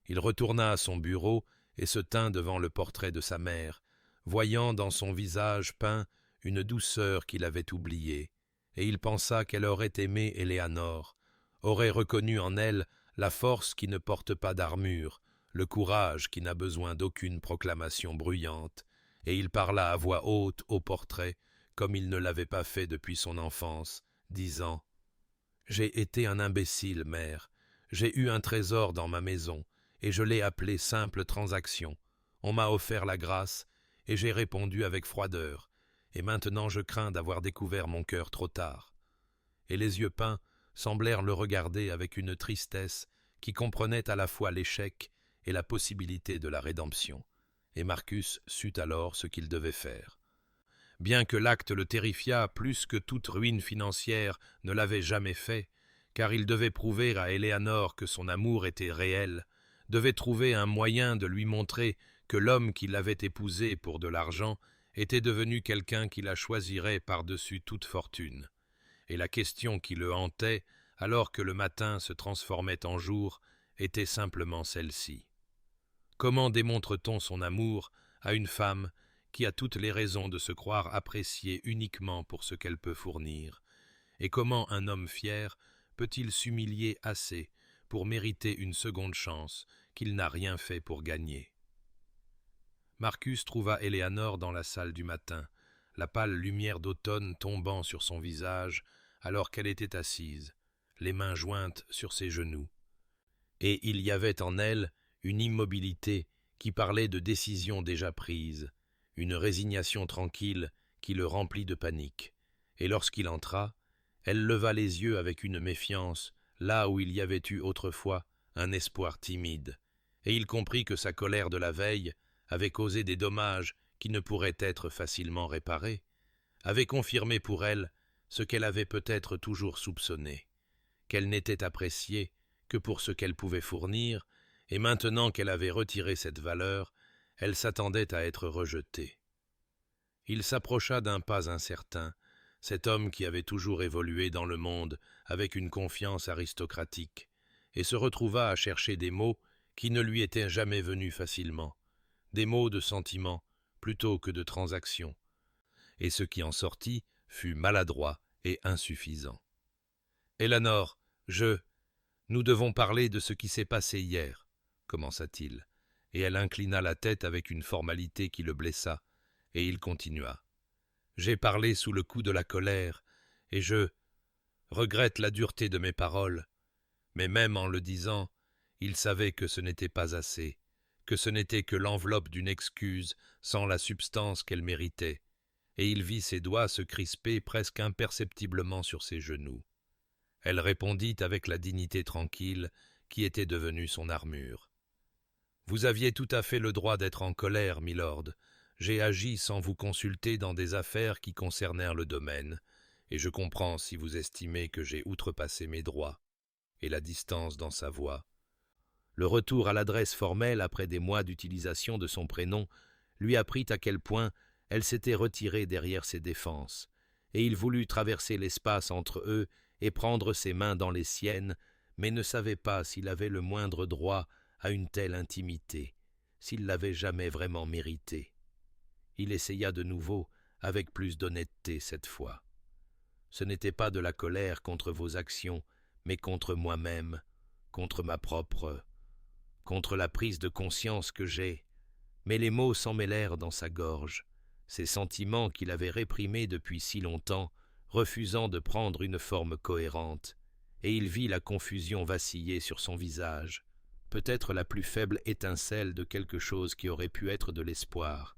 Il retourna à son bureau et se tint devant le portrait de sa mère, voyant dans son visage peint une douceur qu'il avait oubliée, et il pensa qu'elle aurait aimé Éléanore, aurait reconnu en elle la force qui ne porte pas d'armure, le courage qui n'a besoin d'aucune proclamation bruyante, et il parla à voix haute au portrait, comme il ne l'avait pas fait depuis son enfance, disant « J'ai été un imbécile, mère. J'ai eu un trésor dans ma maison, et je l'ai appelé simple transaction. On m'a offert la grâce, et j'ai répondu avec froideur, et maintenant je crains d'avoir découvert mon cœur trop tard. » Et les yeux peints semblèrent le regarder avec une tristesse qui comprenait à la fois l'échec et la possibilité de la rédemption, et Marcus sut alors ce qu'il devait faire. Bien que l'acte le terrifiât plus que toute ruine financière ne l'avait jamais fait, car il devait prouver à Éléanore que son amour était réel, devait trouver un moyen de lui montrer que l'homme qui l'avait épousée pour de l'argent était devenu quelqu'un qui la choisirait par-dessus toute fortune. Et la question qui le hantait, alors que le matin se transformait en jour, était simplement celle-ci. Comment démontre-t-on son amour à une femme qui a toutes les raisons de se croire appréciée uniquement pour ce qu'elle peut fournir? Et comment un homme fier peut-il s'humilier assez pour mériter une seconde chance qu'il n'a rien fait pour gagner? Marcus trouva Éléanore dans la salle du matin, la pâle lumière d'automne tombant sur son visage alors qu'elle était assise, les mains jointes sur ses genoux. Et il y avait en elle une immobilité qui parlait de décisions déjà prises, une résignation tranquille qui le remplit de panique. Et lorsqu'il entra, elle leva les yeux avec une méfiance, là où il y avait eu autrefois un espoir timide, et il comprit que sa colère de la veille avait causé des dommages qui ne pourraient être facilement réparés, avait confirmé pour elle ce qu'elle avait peut-être toujours soupçonné, qu'elle n'était appréciée que pour ce qu'elle pouvait fournir, et maintenant qu'elle avait retiré cette valeur, elle s'attendait à être rejetée. Il s'approcha d'un pas incertain, cet homme qui avait toujours évolué dans le monde avec une confiance aristocratique, et se retrouva à chercher des mots qui ne lui étaient jamais venus facilement, des mots de sentiment plutôt que de transaction, et ce qui en sortit fut maladroit et insuffisant. « Éléanore, nous devons parler de ce qui s'est passé hier, » commença-t-il, et elle inclina la tête avec une formalité qui le blessa, et il continua. « J'ai parlé sous le coup de la colère, et je regrette la dureté de mes paroles, mais même en le disant, il savait que ce n'était pas assez, que ce n'était que l'enveloppe d'une excuse sans la substance qu'elle méritait, et il vit ses doigts se crisper presque imperceptiblement sur ses genoux. Elle répondit avec la dignité tranquille qui était devenue son armure. « Vous aviez tout à fait le droit d'être en colère, milord. J'ai agi sans vous consulter dans des affaires qui concernèrent le domaine, et je comprends si vous estimez que j'ai outrepassé mes droits. » Et la distance dans sa voix. Le retour à l'adresse formelle après des mois d'utilisation de son prénom lui apprit à quel point elle s'était retirée derrière ses défenses, et il voulut traverser l'espace entre eux et prendre ses mains dans les siennes, mais ne savait pas s'il avait le moindre droit à une telle intimité, s'il l'avait jamais vraiment méritée. Il essaya de nouveau, avec plus d'honnêteté cette fois. « Ce n'était pas de la colère contre vos actions, mais contre moi-même, contre contre la prise de conscience que j'ai. » Mais les mots s'en mêlèrent dans sa gorge, ces sentiments qu'il avait réprimés depuis si longtemps, refusant de prendre une forme cohérente, et il vit la confusion vaciller sur son visage, peut-être la plus faible étincelle de quelque chose qui aurait pu être de l'espoir.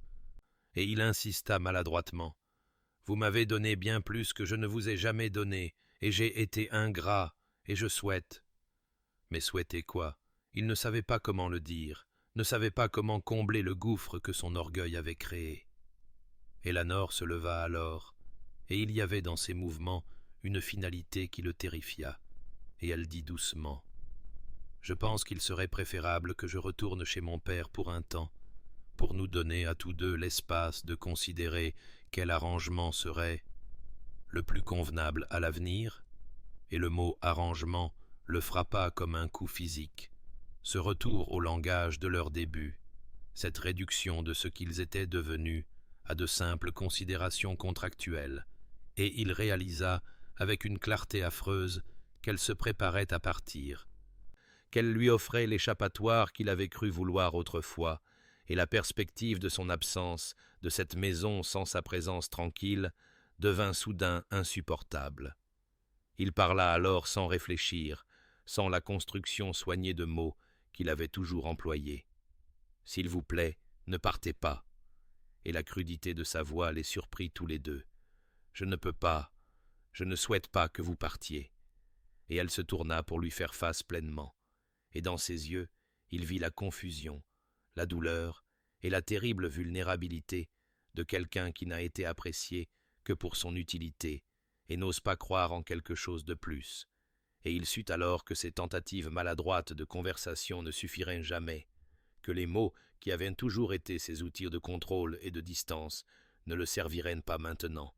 Et il insista maladroitement. « Vous m'avez donné bien plus que je ne vous ai jamais donné, et j'ai été ingrat, et je souhaite. » Mais souhaiter quoi? Il ne savait pas comment le dire, ne savait pas comment combler le gouffre que son orgueil avait créé. Éléanore se leva alors, et il y avait dans ses mouvements une finalité qui le terrifia, et elle dit doucement « Je pense qu'il serait préférable que je retourne chez mon père pour un temps, pour nous donner à tous deux l'espace de considérer quel arrangement serait le plus convenable à l'avenir. » Et le mot « arrangement » le frappa comme un coup physique. Ce retour au langage de leur début, cette réduction de ce qu'ils étaient devenus à de simples considérations contractuelles, et il réalisa avec une clarté affreuse qu'elle se préparait à partir, qu'elle lui offrait l'échappatoire qu'il avait cru vouloir autrefois, et la perspective de son absence, de cette maison sans sa présence tranquille, devint soudain insupportable. Il parla alors sans réfléchir, sans la construction soignée de mots qu'il avait toujours employés. « S'il vous plaît, ne partez pas. » Et la crudité de sa voix les surprit tous les deux. « Je ne peux pas, je ne souhaite pas que vous partiez. » Et elle se tourna pour lui faire face pleinement. Et dans ses yeux, il vit la confusion, la douleur et la terrible vulnérabilité de quelqu'un qui n'a été apprécié que pour son utilité et n'ose pas croire en quelque chose de plus. Et il sut alors que ses tentatives maladroites de conversation ne suffiraient jamais, que les mots qui avaient toujours été ses outils de contrôle et de distance ne le serviraient pas maintenant,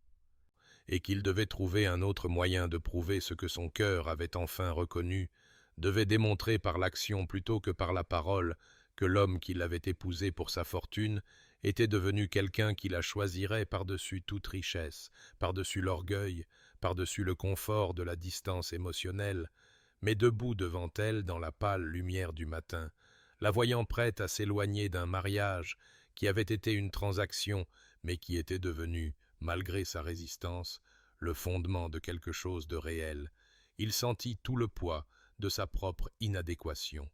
et qu'il devait trouver un autre moyen de prouver ce que son cœur avait enfin reconnu, devait démontrer par l'action plutôt que par la parole que l'homme qui l'avait épousée pour sa fortune était devenu quelqu'un qui la choisirait par-dessus toute richesse, par-dessus l'orgueil, par-dessus le confort de la distance émotionnelle, mais debout devant elle dans la pâle lumière du matin, la voyant prête à s'éloigner d'un mariage qui avait été une transaction, mais qui était devenu, malgré sa résistance, le fondement de quelque chose de réel. Il sentit tout le poids de sa propre inadéquation.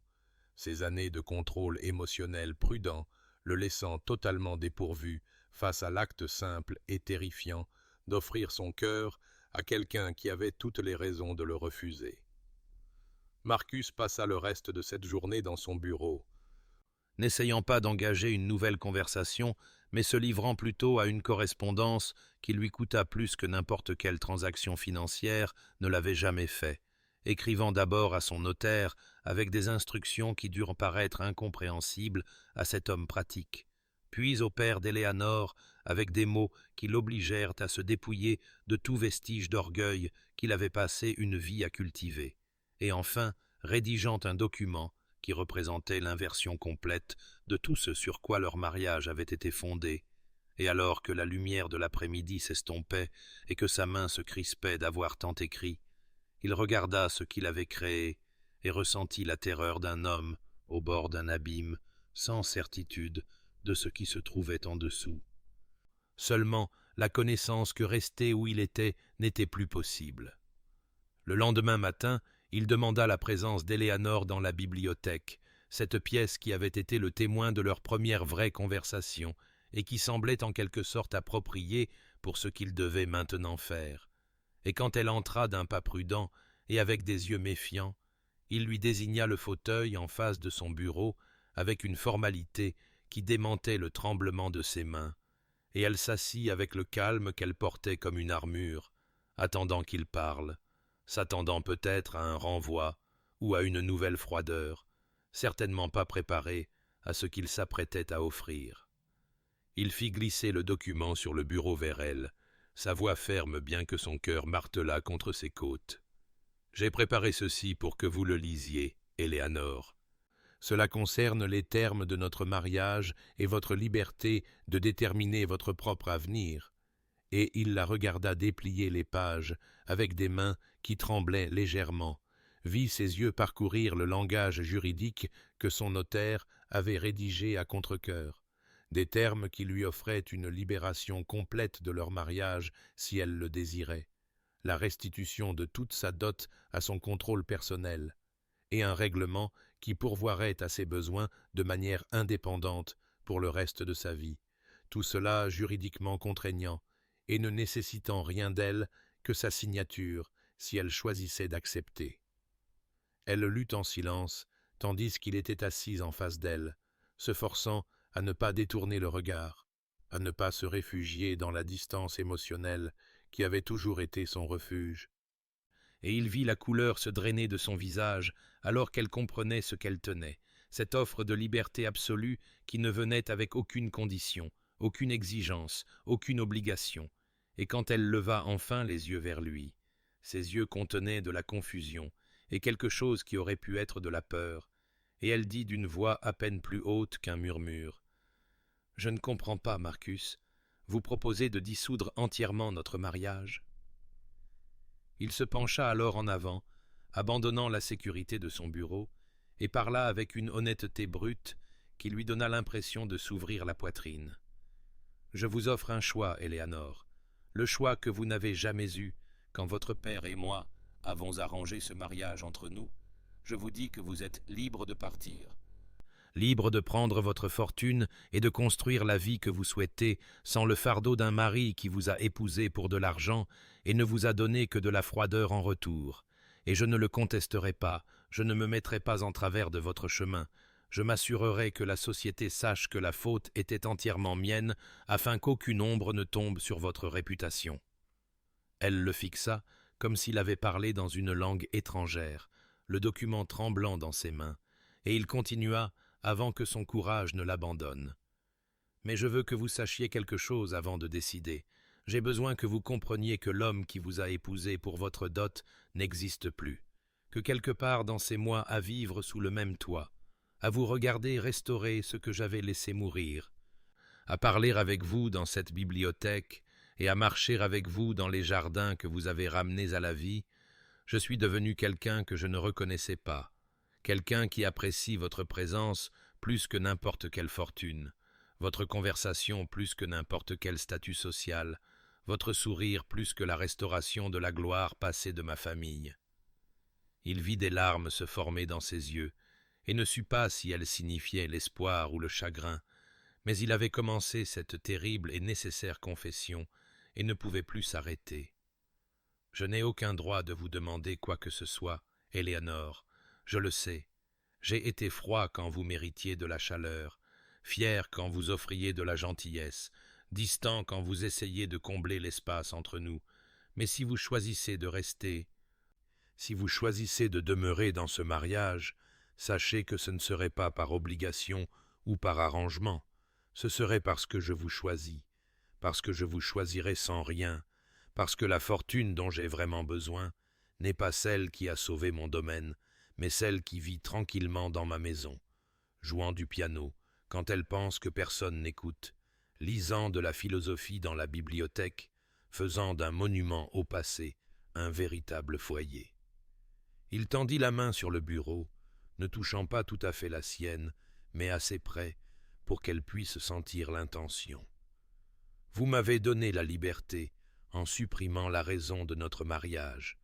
Ces années de contrôle émotionnel prudent le laissant totalement dépourvu face à l'acte simple et terrifiant d'offrir son cœur à quelqu'un qui avait toutes les raisons de le refuser. Marcus passa le reste de cette journée dans son bureau, n'essayant pas d'engager une nouvelle conversation, mais se livrant plutôt à une correspondance qui lui coûta plus que n'importe quelle transaction financière ne l'avait jamais fait, écrivant d'abord à son notaire avec des instructions qui durent paraître incompréhensibles à cet homme pratique, puis au père d'Éléanore avec des mots qui l'obligèrent à se dépouiller de tout vestige d'orgueil qu'il avait passé une vie à cultiver, et enfin rédigeant un document qui représentait l'inversion complète de tout ce sur quoi leur mariage avait été fondé, et alors que la lumière de l'après-midi s'estompait et que sa main se crispait d'avoir tant écrit, il regarda ce qu'il avait créé et ressentit la terreur d'un homme au bord d'un abîme, sans certitude de ce qui se trouvait en dessous. Seulement, la connaissance que rester où il était n'était plus possible. Le lendemain matin, il demanda la présence d'Éléanore dans la bibliothèque, cette pièce qui avait été le témoin de leur première vraie conversation et qui semblait en quelque sorte appropriée pour ce qu'il devait maintenant faire. Et quand elle entra d'un pas prudent et avec des yeux méfiants, il lui désigna le fauteuil en face de son bureau avec une formalité qui démentait le tremblement de ses mains, et elle s'assit avec le calme qu'elle portait comme une armure, attendant qu'il parle, s'attendant peut-être à un renvoi ou à une nouvelle froideur, certainement pas préparée à ce qu'il s'apprêtait à offrir. Il fit glisser le document sur le bureau vers elle, sa voix ferme bien que son cœur martelât contre ses côtes. « J'ai préparé ceci pour que vous le lisiez, Éléanore. Cela concerne les termes de notre mariage et votre liberté de déterminer votre propre avenir. » Et il la regarda déplier les pages avec des mains qui tremblaient légèrement, vit ses yeux parcourir le langage juridique que son notaire avait rédigé à contre-cœur, des termes qui lui offraient une libération complète de leur mariage si elle le désirait, la restitution de toute sa dot à son contrôle personnel, et un règlement qui pourvoirait à ses besoins de manière indépendante pour le reste de sa vie, tout cela juridiquement contraignant, et ne nécessitant rien d'elle que sa signature si elle choisissait d'accepter. Elle lut en silence, tandis qu'il était assis en face d'elle, se forçant à ne pas détourner le regard, à ne pas se réfugier dans la distance émotionnelle qui avait toujours été son refuge. Et il vit la couleur se drainer de son visage alors qu'elle comprenait ce qu'elle tenait, cette offre de liberté absolue qui ne venait avec aucune condition, aucune exigence, aucune obligation. Et quand elle leva enfin les yeux vers lui, ses yeux contenaient de la confusion et quelque chose qui aurait pu être de la peur, et elle dit d'une voix à peine plus haute qu'un murmure : « Je ne comprends pas, Marcus. Vous proposez de dissoudre entièrement notre mariage ?» Il se pencha alors en avant, abandonnant la sécurité de son bureau, et parla avec une honnêteté brute qui lui donna l'impression de s'ouvrir la poitrine. « Je vous offre un choix, Éléanore, le choix que vous n'avez jamais eu quand votre père et moi avons arrangé ce mariage entre nous. Je vous dis que vous êtes libre de partir. Libre de prendre votre fortune et de construire la vie que vous souhaitez sans le fardeau d'un mari qui vous a épousé pour de l'argent et ne vous a donné que de la froideur en retour. Et je ne le contesterai pas, je ne me mettrai pas en travers de votre chemin. Je m'assurerai que la société sache que la faute était entièrement mienne, afin qu'aucune ombre ne tombe sur votre réputation. » Elle le fixa, comme s'il avait parlé dans une langue étrangère, le document tremblant dans ses mains, et il continua avant que son courage ne l'abandonne. « Mais je veux que vous sachiez quelque chose avant de décider. J'ai besoin que vous compreniez que l'homme qui vous a épousé pour votre dot n'existe plus, que quelque part dans ces mois à vivre sous le même toit, à vous regarder restaurer ce que j'avais laissé mourir, à parler avec vous dans cette bibliothèque et à marcher avec vous dans les jardins que vous avez ramenés à la vie, je suis devenu quelqu'un que je ne reconnaissais pas, quelqu'un qui apprécie votre présence plus que n'importe quelle fortune, votre conversation plus que n'importe quel statut social, votre sourire plus que la restauration de la gloire passée de ma famille. » Il vit des larmes se former dans ses yeux, et ne sut pas si elles signifiaient l'espoir ou le chagrin, mais il avait commencé cette terrible et nécessaire confession, et ne pouvait plus s'arrêter. « Je n'ai aucun droit de vous demander quoi que ce soit, Éléanore, je le sais. J'ai été froid quand vous méritiez de la chaleur, fier quand vous offriez de la gentillesse, distant quand vous essayiez de combler l'espace entre nous. Mais si vous choisissez de rester, si vous choisissez de demeurer dans ce mariage, sachez que ce ne serait pas par obligation ou par arrangement, ce serait parce que je vous choisis, parce que je vous choisirai sans rien, parce que la fortune dont j'ai vraiment besoin n'est pas celle qui a sauvé mon domaine, mais celle qui vit tranquillement dans ma maison, jouant du piano quand elle pense que personne n'écoute, lisant de la philosophie dans la bibliothèque, faisant d'un monument au passé un véritable foyer. » Il tendit la main sur le bureau, ne touchant pas tout à fait la sienne, mais assez près pour qu'elle puisse sentir l'intention. « Vous m'avez donné la liberté en supprimant la raison de notre mariage,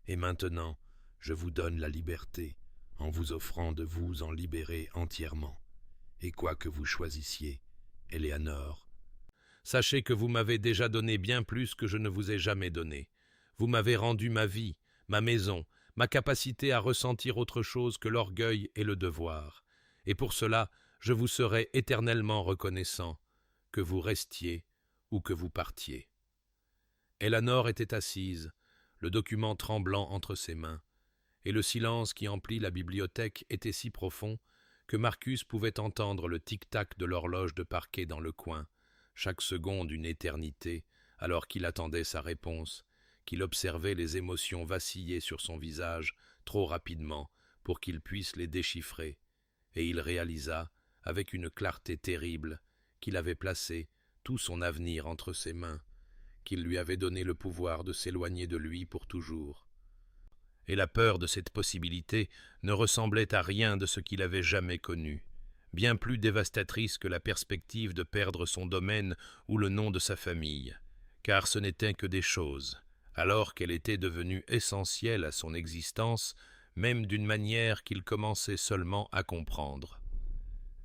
et maintenant je vous donne la liberté en vous offrant de vous en libérer entièrement. Et quoi que vous choisissiez, Éléanore, sachez que vous m'avez déjà donné bien plus que je ne vous ai jamais donné. Vous m'avez rendu ma vie, ma maison, ma capacité à ressentir autre chose que l'orgueil et le devoir. Et pour cela, je vous serai éternellement reconnaissant, que vous restiez ou que vous partiez. » Éléanore était assise, le document tremblant entre ses mains, et le silence qui emplit la bibliothèque était si profond que Marcus pouvait entendre le tic-tac de l'horloge de parquet dans le coin, chaque seconde une éternité, alors qu'il attendait sa réponse, qu'il observait les émotions vaciller sur son visage trop rapidement pour qu'il puisse les déchiffrer, et il réalisa, avec une clarté terrible, qu'il avait placé tout son avenir entre ses mains, qu'il lui avait donné le pouvoir de s'éloigner de lui pour toujours. Et la peur de cette possibilité ne ressemblait à rien de ce qu'il avait jamais connu, bien plus dévastatrice que la perspective de perdre son domaine ou le nom de sa famille, car ce n'étaient que des choses, alors qu'elle était devenue essentielle à son existence, même d'une manière qu'il commençait seulement à comprendre.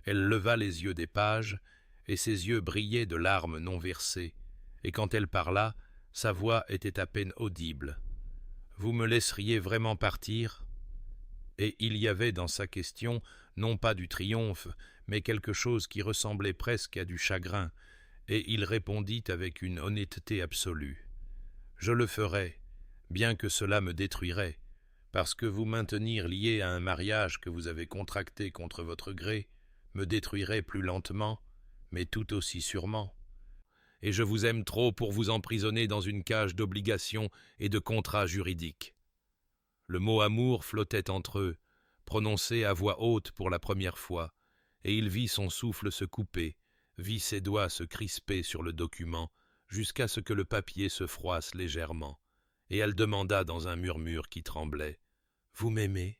Elle leva les yeux des pages, et ses yeux brillaient de larmes non versées, et quand elle parla, sa voix était à peine audible. « Vous me laisseriez vraiment partir ?» Et il y avait dans sa question non pas du triomphe, mais quelque chose qui ressemblait presque à du chagrin, et il répondit avec une honnêteté absolue. « Je le ferai, bien que cela me détruirait, parce que vous maintenir lié à un mariage que vous avez contracté contre votre gré me détruirait plus lentement, mais tout aussi sûrement. Et je vous aime trop pour vous emprisonner dans une cage d'obligations et de contrats juridiques. » Le mot amour flottait entre eux, prononcé à voix haute pour la première fois, et il vit son souffle se couper, vit ses doigts se crisper sur le document, jusqu'à ce que le papier se froisse légèrement, et elle demanda dans un murmure qui tremblait « Vous m'aimez ?»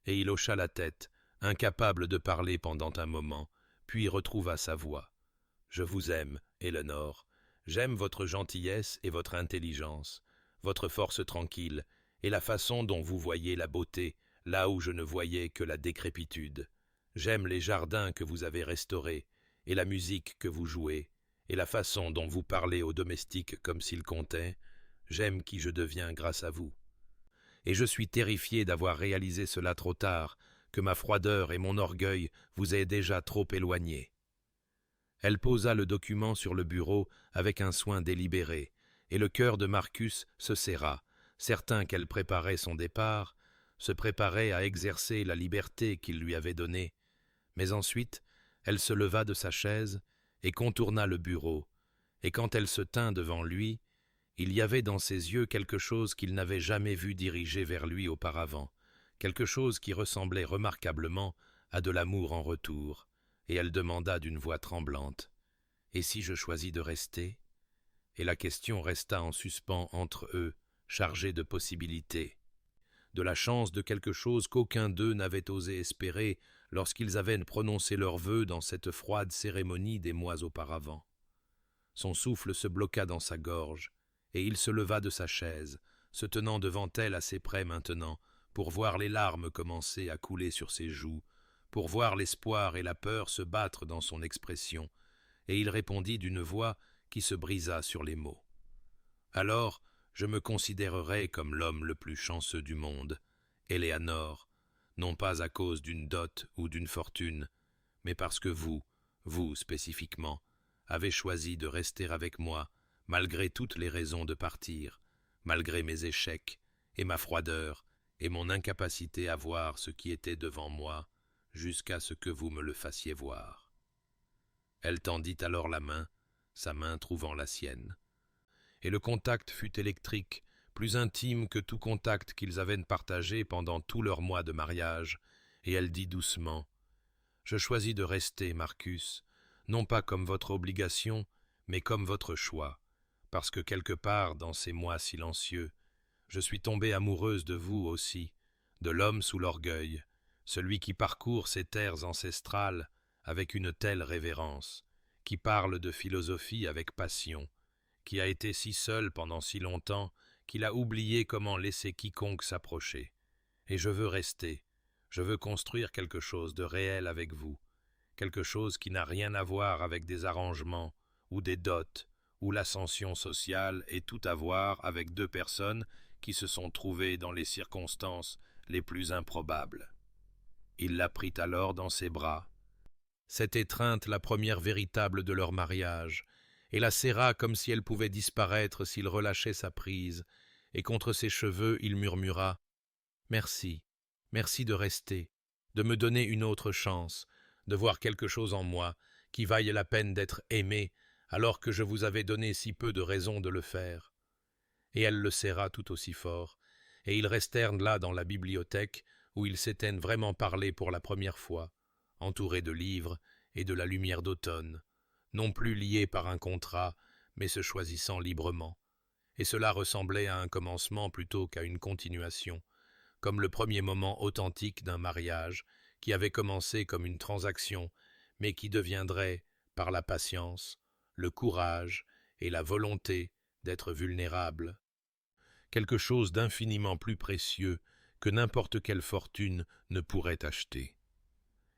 Et il hocha la tête, incapable de parler pendant un moment, puis retrouva sa voix. « Je vous aime, Eleanor. J'aime votre gentillesse et votre intelligence, votre force tranquille, et la façon dont vous voyez la beauté, là où je ne voyais que la décrépitude. J'aime les jardins que vous avez restaurés, et la musique que vous jouez, et la façon dont vous parlez aux domestiques comme s'ils comptaient. J'aime qui je deviens grâce à vous. Et je suis terrifié d'avoir réalisé cela trop tard, que ma froideur et mon orgueil vous aient déjà trop éloigné. » Elle posa le document sur le bureau avec un soin délibéré, et le cœur de Marcus se serra, certain qu'elle préparait son départ, se préparait à exercer la liberté qu'il lui avait donnée. Mais ensuite, elle se leva de sa chaise et contourna le bureau, et quand elle se tint devant lui, il y avait dans ses yeux quelque chose qu'il n'avait jamais vu diriger vers lui auparavant, quelque chose qui ressemblait remarquablement à de l'amour en retour, et elle demanda d'une voix tremblante « Et si je choisis de rester ?» Et la question resta en suspens entre eux, chargée de possibilités, de la chance de quelque chose qu'aucun d'eux n'avait osé espérer lorsqu'ils avaient prononcé leurs vœux dans cette froide cérémonie des mois auparavant. Son souffle se bloqua dans sa gorge, et il se leva de sa chaise, se tenant devant elle assez près maintenant, pour voir les larmes commencer à couler sur ses joues, pour voir l'espoir et la peur se battre dans son expression, et il répondit d'une voix qui se brisa sur les mots. « Alors, je me considérerai comme l'homme le plus chanceux du monde, Eleanor, non pas à cause d'une dot ou d'une fortune, mais parce que vous spécifiquement, avez choisi de rester avec moi, malgré toutes les raisons de partir, malgré mes échecs et ma froideur et mon incapacité à voir ce qui était devant moi, jusqu'à ce que vous me le fassiez voir. » Elle tendit alors la main, sa main trouvant la sienne. Et le contact fut électrique, plus intime que tout contact qu'ils avaient partagé pendant tous leurs mois de mariage, et elle dit doucement « Je choisis de rester, Marcus, non pas comme votre obligation, mais comme votre choix, parce que quelque part dans ces mois silencieux, je suis tombée amoureuse de vous aussi, de l'homme sous l'orgueil, celui qui parcourt ces terres ancestrales avec une telle révérence, qui parle de philosophie avec passion, qui a été si seul pendant si longtemps qu'il a oublié comment laisser quiconque s'approcher. Et je veux rester, je veux construire quelque chose de réel avec vous, quelque chose qui n'a rien à voir avec des arrangements ou des dots ou l'ascension sociale et tout à voir avec deux personnes qui se sont trouvées dans les circonstances les plus improbables. » Il la prit alors dans ses bras, cette étreinte la première véritable de leur mariage, et la serra comme si elle pouvait disparaître s'il relâchait sa prise, et contre ses cheveux il murmura « Merci, merci de rester, de me donner une autre chance, de voir quelque chose en moi qui vaille la peine d'être aimé alors que je vous avais donné si peu de raisons de le faire. » Et elle le serra tout aussi fort, et ils restèrent là dans la bibliothèque où ils s'étaient vraiment parlé pour la première fois, entourés de livres et de la lumière d'automne, non plus liés par un contrat, mais se choisissant librement. Et cela ressemblait à un commencement plutôt qu'à une continuation, comme le premier moment authentique d'un mariage qui avait commencé comme une transaction, mais qui deviendrait, par la patience, le courage et la volonté d'être vulnérable, quelque chose d'infiniment plus précieux que n'importe quelle fortune ne pourrait acheter.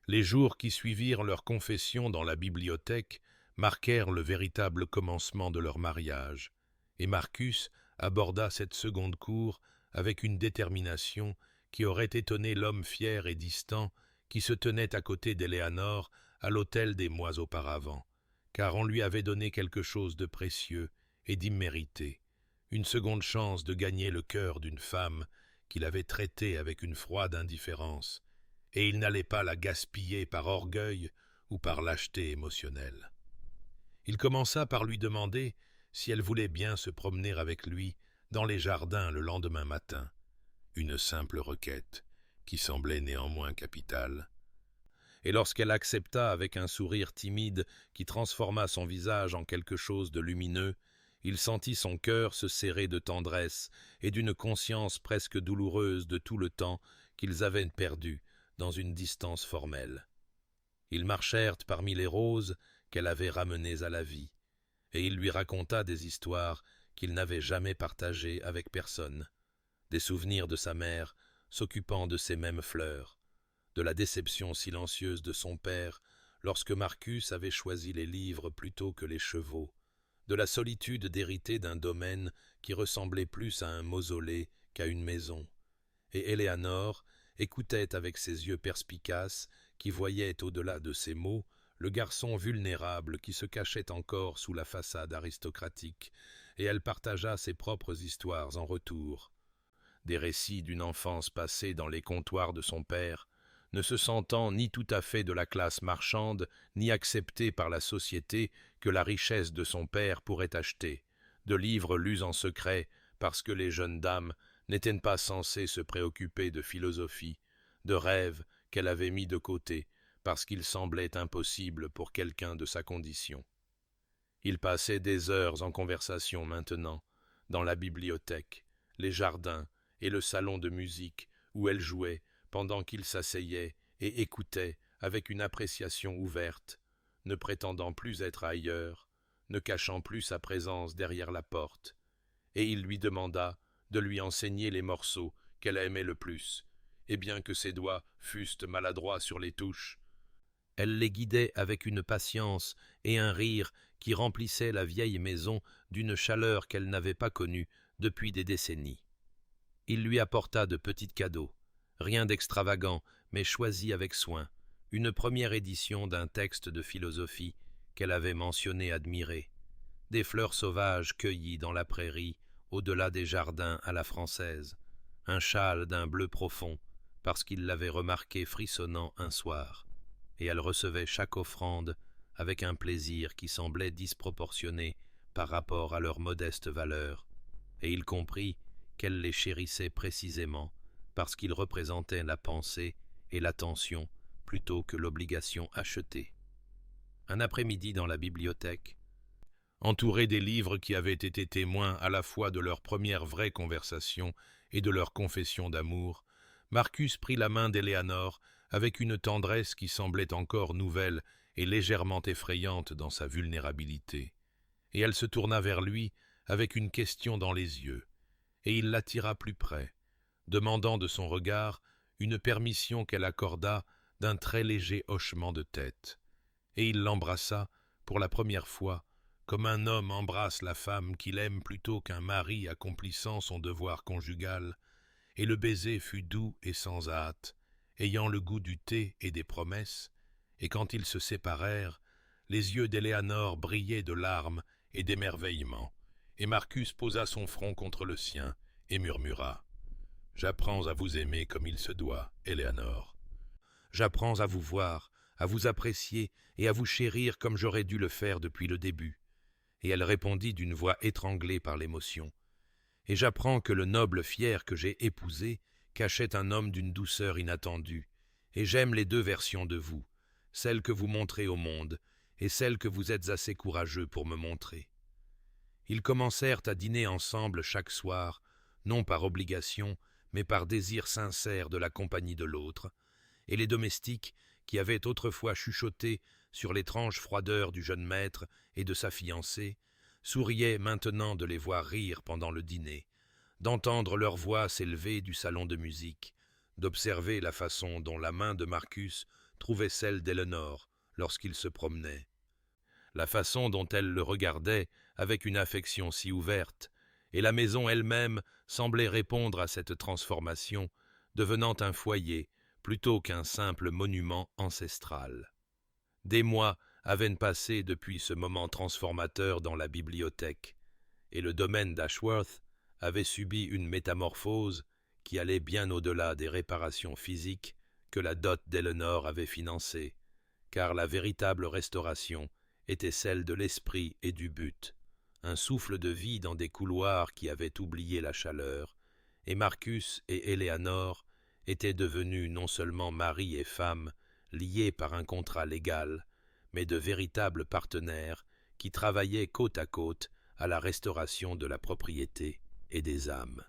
Les jours qui suivirent leur confession dans la bibliothèque marquèrent le véritable commencement de leur mariage, et Marcus aborda cette seconde cour avec une détermination qui aurait étonné l'homme fier et distant qui se tenait à côté d'Eleanor à l'autel des mois auparavant, car on lui avait donné quelque chose de précieux et d'immérité, une seconde chance de gagner le cœur d'une femme qu'il avait traitée avec une froide indifférence, et il n'allait pas la gaspiller par orgueil ou par lâcheté émotionnelle. Il commença par lui demander si elle voulait bien se promener avec lui dans les jardins le lendemain matin, une simple requête qui semblait néanmoins capitale. Et lorsqu'elle accepta avec un sourire timide qui transforma son visage en quelque chose de lumineux, il sentit son cœur se serrer de tendresse et d'une conscience presque douloureuse de tout le temps qu'ils avaient perdu dans une distance formelle. Ils marchèrent parmi les roses qu'elle avait ramenées à la vie, et il lui raconta des histoires qu'il n'avait jamais partagées avec personne, des souvenirs de sa mère s'occupant de ces mêmes fleurs, de la déception silencieuse de son père lorsque Marcus avait choisi les livres plutôt que les chevaux, de la solitude d'hériter d'un domaine qui ressemblait plus à un mausolée qu'à une maison. Et Éléanore écoutait avec ses yeux perspicaces qui voyaient au-delà de ses mots le garçon vulnérable qui se cachait encore sous la façade aristocratique, et elle partagea ses propres histoires en retour. Des récits d'une enfance passée dans les comptoirs de son père, ne se sentant ni tout à fait de la classe marchande, ni acceptée par la société que la richesse de son père pourrait acheter, de livres lus en secret parce que les jeunes dames n'étaient pas censées se préoccuper de philosophie, de rêves qu'elle avait mis de côté parce qu'il semblait impossible pour quelqu'un de sa condition. Il passait des heures en conversation maintenant, dans la bibliothèque, les jardins et le salon de musique où elle jouait pendant qu'il s'asseyait et écoutait avec une appréciation ouverte, ne prétendant plus être ailleurs, ne cachant plus sa présence derrière la porte, et il lui demanda de lui enseigner les morceaux qu'elle aimait le plus, et bien que ses doigts fussent maladroits sur les touches, elle les guidait avec une patience et un rire qui remplissaient la vieille maison d'une chaleur qu'elle n'avait pas connue depuis des décennies. Il lui apporta de petits cadeaux, rien d'extravagant, mais choisi avec soin, une première édition d'un texte de philosophie qu'elle avait mentionné admirer, des fleurs sauvages cueillies dans la prairie, au-delà des jardins à la française, un châle d'un bleu profond, parce qu'il l'avait remarqué frissonnant un soir, et elle recevait chaque offrande avec un plaisir qui semblait disproportionné par rapport à leur modeste valeur, et il comprit qu'elle les chérissait précisément parce qu'ils représentaient la pensée et l'attention plutôt que l'obligation achetée. Un après-midi dans la bibliothèque, entouré des livres qui avaient été témoins à la fois de leur première vraie conversation et de leur confession d'amour, Marcus prit la main d'Éléanore avec une tendresse qui semblait encore nouvelle et légèrement effrayante dans sa vulnérabilité, et elle se tourna vers lui avec une question dans les yeux, et il l'attira plus près, demandant de son regard une permission qu'elle accorda d'un très léger hochement de tête, et il l'embrassa pour la première fois comme un homme embrasse la femme qu'il aime plutôt qu'un mari accomplissant son devoir conjugal, et le baiser fut doux et sans hâte, ayant le goût du thé et des promesses, et quand ils se séparèrent, les yeux d'Éléanore brillaient de larmes et d'émerveillement, et Marcus posa son front contre le sien et murmura « J'apprends à vous aimer comme il se doit, Éléanore. J'apprends à vous voir, à vous apprécier et à vous chérir comme j'aurais dû le faire depuis le début. » Et elle répondit d'une voix étranglée par l'émotion. « Et j'apprends que le noble fier que j'ai épousé cachait un homme d'une douceur inattendue, et j'aime les deux versions de vous, celle que vous montrez au monde et celle que vous êtes assez courageux pour me montrer. » Ils commencèrent à dîner ensemble chaque soir, non par obligation, mais par désir sincère de la compagnie de l'autre, et les domestiques, qui avaient autrefois chuchoté sur l'étrange froideur du jeune maître et de sa fiancée, souriaient maintenant de les voir rire pendant le dîner, d'entendre leur voix s'élever du salon de musique, d'observer la façon dont la main de Marcus trouvait celle d'Éléanore lorsqu'il se promenait, la façon dont elle le regardait avec une affection si ouverte, et la maison elle-même semblait répondre à cette transformation, devenant un foyer plutôt qu'un simple monument ancestral. Des mois avaient passé depuis ce moment transformateur dans la bibliothèque, et le domaine d'Ashworth avait subi une métamorphose qui allait bien au-delà des réparations physiques que la dot d'Éléanore avait financées, car la véritable restauration était celle de l'esprit et du but, un souffle de vie dans des couloirs qui avaient oublié la chaleur, et Marcus et Éléanore étaient devenus non seulement mari et femme, liés par un contrat légal, mais de véritables partenaires qui travaillaient côte à côte à la restauration de la propriété et des âmes.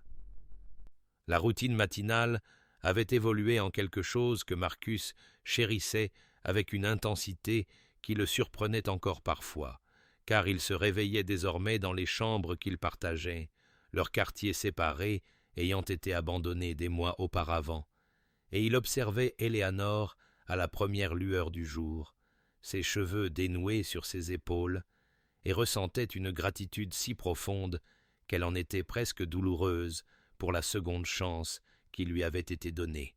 La routine matinale avait évolué en quelque chose que Marcus chérissait avec une intensité qui le surprenait encore parfois, car il se réveillait désormais dans les chambres qu'ils partageaient, leurs quartiers séparés ayant été abandonnés des mois auparavant, et il observait Éléanore à la première lueur du jour, ses cheveux dénoués sur ses épaules, et ressentait une gratitude si profonde qu'elle en était presque douloureuse pour la seconde chance qui lui avait été donnée,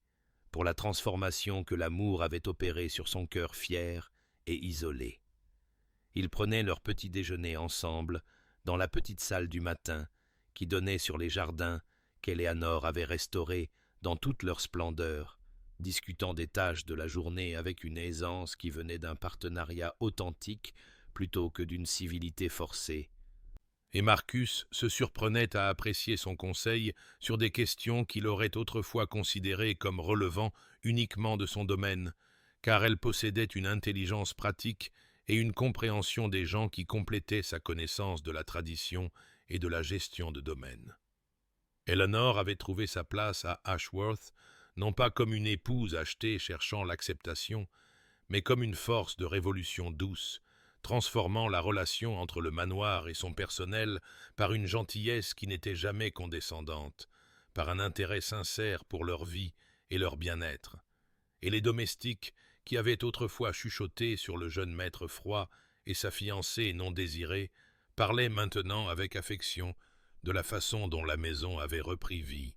pour la transformation que l'amour avait opérée sur son cœur fier et isolé. Ils prenaient leur petit déjeuner ensemble dans la petite salle du matin qui donnait sur les jardins qu'Éléanore avait restaurés dans toute leur splendeur, discutant des tâches de la journée avec une aisance qui venait d'un partenariat authentique plutôt que d'une civilité forcée. Et Marcus se surprenait à apprécier son conseil sur des questions qu'il aurait autrefois considérées comme relevant uniquement de son domaine, car elle possédait une intelligence pratique et une compréhension des gens qui complétaient sa connaissance de la tradition et de la gestion de domaine. Eleanor avait trouvé sa place à Ashworth, non pas comme une épouse achetée cherchant l'acceptation, mais comme une force de révolution douce, transformant la relation entre le manoir et son personnel par une gentillesse qui n'était jamais condescendante, par un intérêt sincère pour leur vie et leur bien-être. Et les domestiques, qui avaient autrefois chuchoté sur le jeune maître froid et sa fiancée non désirée, parlaient maintenant avec affection de la façon dont la maison avait repris vie.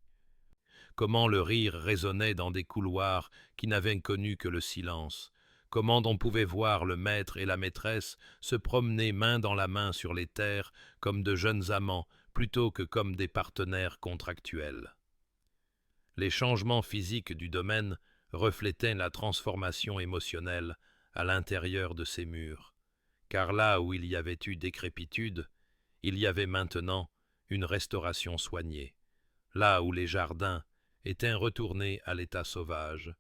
Comment le rire résonnait dans des couloirs qui n'avaient connu que le silence, comment on pouvait voir le maître et la maîtresse se promener main dans la main sur les terres comme de jeunes amants plutôt que comme des partenaires contractuels. Les changements physiques du domaine reflétaient la transformation émotionnelle à l'intérieur de ces murs, car là où il y avait eu décrépitude, il y avait maintenant une restauration soignée. Là où les jardins étaient retournés à l'état sauvage,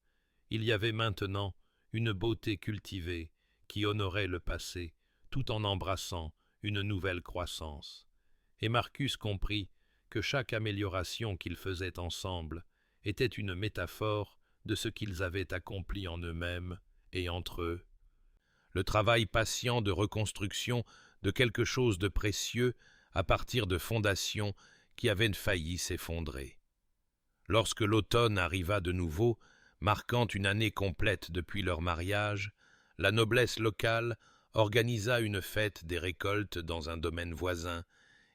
il y avait maintenant une beauté cultivée qui honorait le passé tout en embrassant une nouvelle croissance. Et Marcus comprit que chaque amélioration qu'ils faisaient ensemble était une métaphore de ce qu'ils avaient accompli en eux-mêmes et entre eux. Le travail patient de reconstruction de quelque chose de précieux à partir de fondations qui avaient failli s'effondrer. Lorsque l'automne arriva de nouveau, marquant une année complète depuis leur mariage, la noblesse locale organisa une fête des récoltes dans un domaine voisin,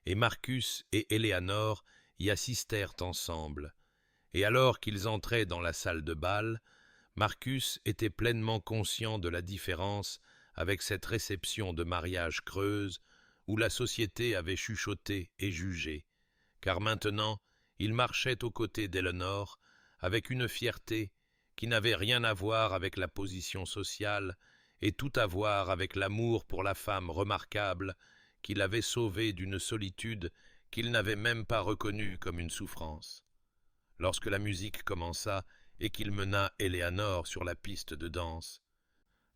et Marcus et Éléanore y assistèrent ensemble. Et alors qu'ils entraient dans la salle de bal, Marcus était pleinement conscient de la différence avec cette réception de mariage creuse où la société avait chuchoté et jugé, car maintenant il marchait aux côtés d'Éléanore avec une fierté qui n'avait rien à voir avec la position sociale et tout à voir avec l'amour pour la femme remarquable qui l'avait sauvé d'une solitude qu'il n'avait même pas reconnue comme une souffrance. Lorsque la musique commença et qu'il mena Éléanore sur la piste de danse,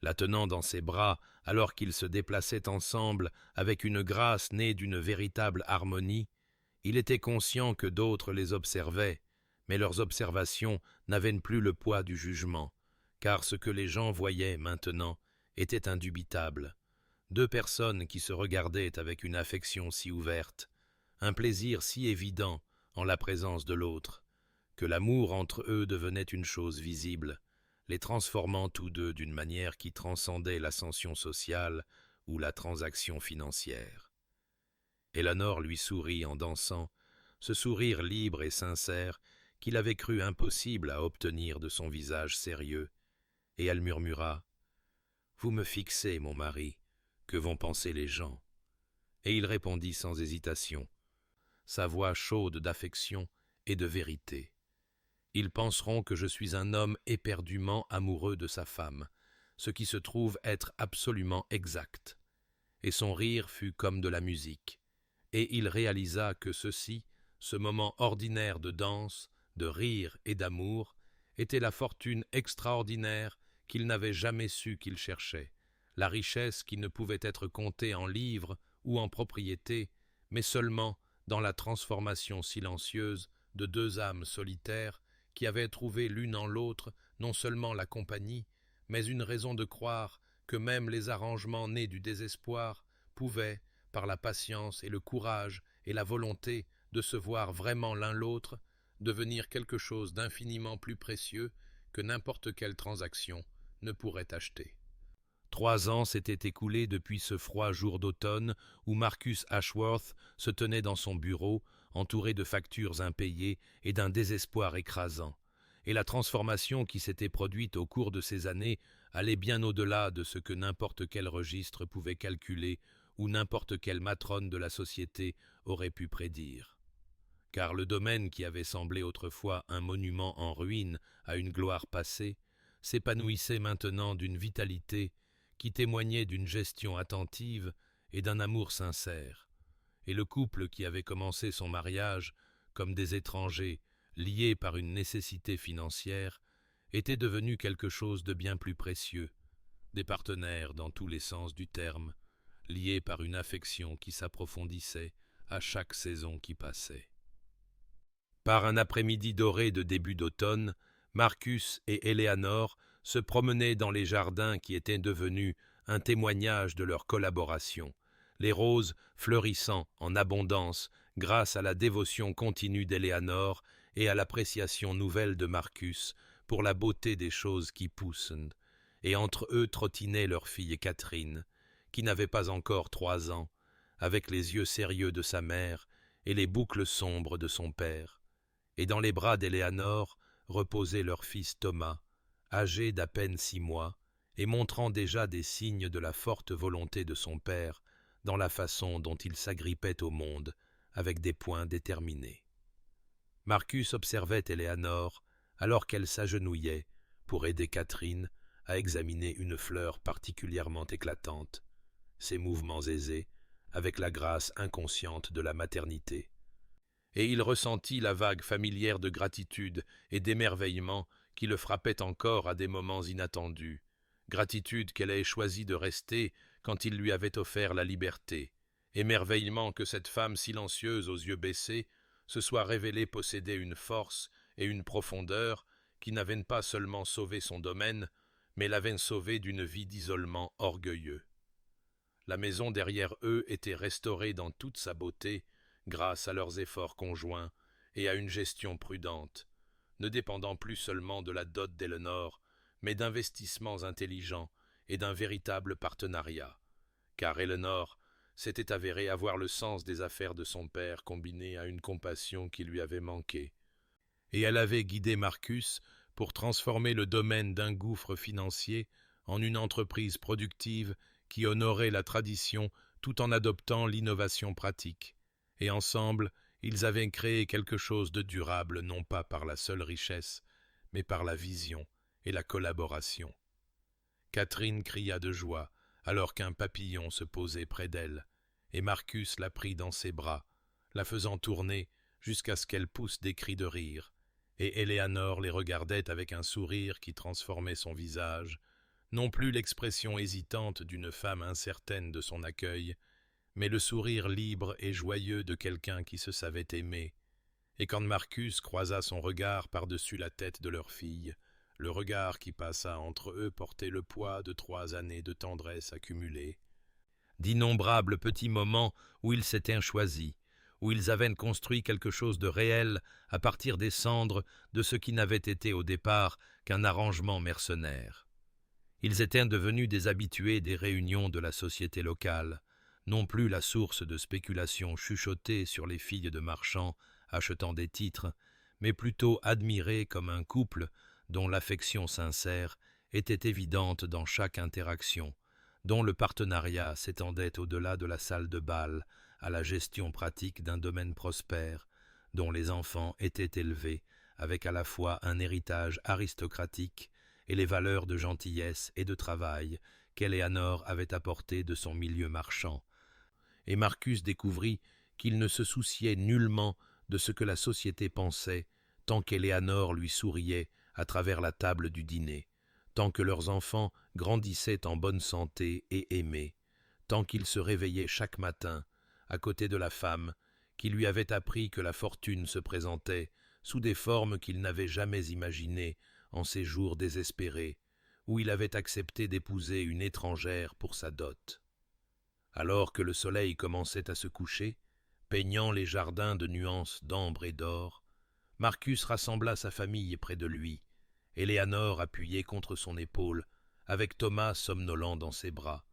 la tenant dans ses bras alors qu'ils se déplaçaient ensemble avec une grâce née d'une véritable harmonie, il était conscient que d'autres les observaient, mais leurs observations n'avaient plus le poids du jugement, car ce que les gens voyaient maintenant était indubitable. Deux personnes qui se regardaient avec une affection si ouverte, un plaisir si évident en la présence de l'autre, que l'amour entre eux devenait une chose visible, les transformant tous deux d'une manière qui transcendait l'ascension sociale ou la transaction financière. Éléanore lui sourit en dansant, ce sourire libre et sincère qu'il avait cru impossible à obtenir de son visage sérieux, et elle murmura « Vous me fixez, mon mari, que vont penser les gens ?» Et il répondit sans hésitation, sa voix chaude d'affection et de vérité. Ils penseront que je suis un homme éperdument amoureux de sa femme, ce qui se trouve être absolument exact. Et son rire fut comme de la musique, et il réalisa que ceci, ce moment ordinaire de danse, de rire et d'amour, était la fortune extraordinaire qu'il n'avait jamais su qu'il cherchait, la richesse qui ne pouvait être comptée en livres ou en propriétés, mais seulement dans la transformation silencieuse de deux âmes solitaires qui avaient trouvé l'une en l'autre non seulement la compagnie, mais une raison de croire que même les arrangements nés du désespoir pouvaient, par la patience et le courage et la volonté de se voir vraiment l'un l'autre, devenir quelque chose d'infiniment plus précieux que n'importe quelle transaction ne pourrait acheter. 3 ans s'étaient écoulés depuis ce froid jour d'automne où Marcus Ashworth se tenait dans son bureau, entouré de factures impayées et d'un désespoir écrasant. Et la transformation qui s'était produite au cours de ces années allait bien au-delà de ce que n'importe quel registre pouvait calculer ou n'importe quelle matrone de la société aurait pu prédire. Car le domaine qui avait semblé autrefois un monument en ruine à une gloire passée s'épanouissait maintenant d'une vitalité qui témoignait d'une gestion attentive et d'un amour sincère. Et le couple qui avait commencé son mariage comme des étrangers liés par une nécessité financière était devenu quelque chose de bien plus précieux, des partenaires dans tous les sens du terme, liés par une affection qui s'approfondissait à chaque saison qui passait. Par un après-midi doré de début d'automne, Marcus et Eleanor se promenaient dans les jardins qui étaient devenus un témoignage de leur collaboration, les roses fleurissant en abondance grâce à la dévotion continue d'Eleanor et à l'appréciation nouvelle de Marcus pour la beauté des choses qui poussent, et entre eux trottinait leur fille Catherine, qui n'avait pas encore 3 ans, avec les yeux sérieux de sa mère et les boucles sombres de son père. Et dans les bras d'Eleanor reposait leur fils Thomas, âgé d'à peine 6 mois, et montrant déjà des signes de la forte volonté de son père dans la façon dont il s'agrippait au monde avec des poings déterminés. Marcus observait Eleanor alors qu'elle s'agenouillait pour aider Catherine à examiner une fleur particulièrement éclatante, ses mouvements aisés, avec la grâce inconsciente de la maternité. Et il ressentit la vague familière de gratitude et d'émerveillement qui le frappait encore à des moments inattendus, gratitude qu'elle ait choisi de rester quand il lui avait offert la liberté, émerveillement que cette femme silencieuse aux yeux baissés se soit révélée posséder une force et une profondeur qui n'avaient pas seulement sauvé son domaine, mais l'avaient sauvé d'une vie d'isolement orgueilleux. La maison derrière eux était restaurée dans toute sa beauté grâce à leurs efforts conjoints et à une gestion prudente, ne dépendant plus seulement de la dot d'Eleanor, mais d'investissements intelligents et d'un véritable partenariat, car Eleanor s'était avérée avoir le sens des affaires de son père combiné à une compassion qui lui avait manqué. Et elle avait guidé Marcus pour transformer le domaine d'un gouffre financier en une entreprise productive qui honorait la tradition tout en adoptant l'innovation pratique. Et ensemble, ils avaient créé quelque chose de durable non pas par la seule richesse, mais par la vision et la collaboration. Catherine cria de joie alors qu'un papillon se posait près d'elle, et Marcus la prit dans ses bras, la faisant tourner jusqu'à ce qu'elle pousse des cris de rire, et Eleanor les regardait avec un sourire qui transformait son visage, non plus l'expression hésitante d'une femme incertaine de son accueil, mais le sourire libre et joyeux de quelqu'un qui se savait aimer. Et quand Marcus croisa son regard par-dessus la tête de leur fille, le regard qui passa entre eux portait le poids de 3 années de tendresse accumulée. D'innombrables petits moments où ils s'étaient choisis, où ils avaient construit quelque chose de réel à partir des cendres de ce qui n'avait été au départ qu'un arrangement mercenaire. Ils étaient devenus des habitués des réunions de la société locale, non plus la source de spéculations chuchotées sur les filles de marchands achetant des titres, mais plutôt admirés comme un couple dont l'affection sincère était évidente dans chaque interaction, dont le partenariat s'étendait au-delà de la salle de bal à la gestion pratique d'un domaine prospère, dont les enfants étaient élevés avec à la fois un héritage aristocratique et les valeurs de gentillesse et de travail qu'Eleanor avait apportées de son milieu marchand. Et Marcus découvrit qu'il ne se souciait nullement de ce que la société pensait tant qu'Eleanor lui souriait à travers la table du dîner, tant que leurs enfants grandissaient en bonne santé et aimés, tant qu'il se réveillait chaque matin à côté de la femme qui lui avait appris que la fortune se présentait sous des formes qu'il n'avait jamais imaginées en ces jours désespérés, où il avait accepté d'épouser une étrangère pour sa dot. Alors que le soleil commençait à se coucher, peignant les jardins de nuances d'ambre et d'or, Marcus rassembla sa famille près de lui, Éléanore appuyée contre son épaule, avec Thomas somnolent dans ses bras,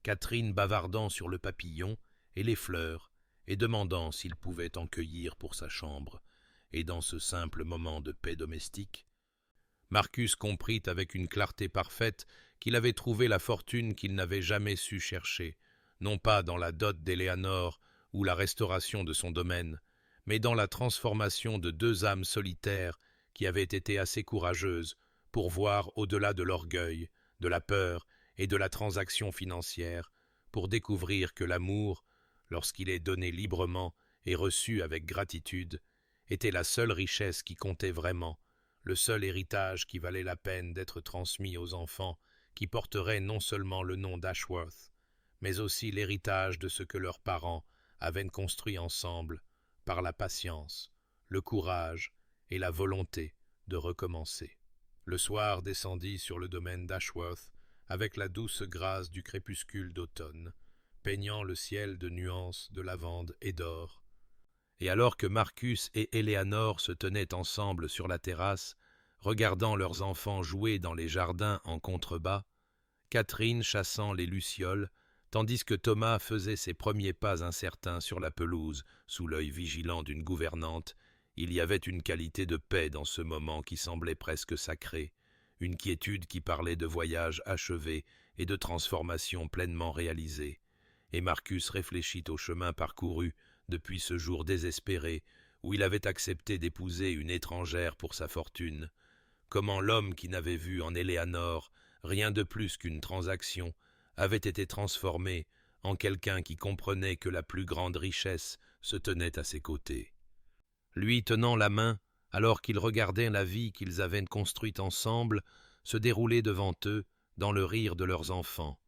Catherine bavardant sur le papillon et les fleurs, et demandant s'il pouvait en cueillir pour sa chambre. Et dans ce simple moment de paix domestique, Marcus comprit avec une clarté parfaite qu'il avait trouvé la fortune qu'il n'avait jamais su chercher, non pas dans la dot d'Éléanore ou la restauration de son domaine, mais dans la transformation de deux âmes solitaires qui avaient été assez courageuses pour voir au-delà de l'orgueil, de la peur et de la transaction financière, pour découvrir que l'amour, lorsqu'il est donné librement et reçu avec gratitude, était la seule richesse qui comptait vraiment, le seul héritage qui valait la peine d'être transmis aux enfants, qui porteraient non seulement le nom d'Ashworth, mais aussi l'héritage de ce que leurs parents avaient construit ensemble par la patience, le courage et la volonté de recommencer. Le soir descendit sur le domaine d'Ashworth avec la douce grâce du crépuscule d'automne, peignant le ciel de nuances de lavande et d'or. Et alors que Marcus et Éléanore se tenaient ensemble sur la terrasse, regardant leurs enfants jouer dans les jardins en contrebas, Catherine chassant les lucioles, tandis que Thomas faisait ses premiers pas incertains sur la pelouse, sous l'œil vigilant d'une gouvernante, il y avait une qualité de paix dans ce moment qui semblait presque sacré, une quiétude qui parlait de voyages achevés et de transformations pleinement réalisées. Et Marcus réfléchit au chemin parcouru depuis ce jour désespéré où il avait accepté d'épouser une étrangère pour sa fortune, comment l'homme qui n'avait vu en Éléanore rien de plus qu'une transaction avait été transformé en quelqu'un qui comprenait que la plus grande richesse se tenait à ses côtés. Lui tenant la main, alors qu'ils regardaient la vie qu'ils avaient construite ensemble se dérouler devant eux dans le rire de leurs enfants,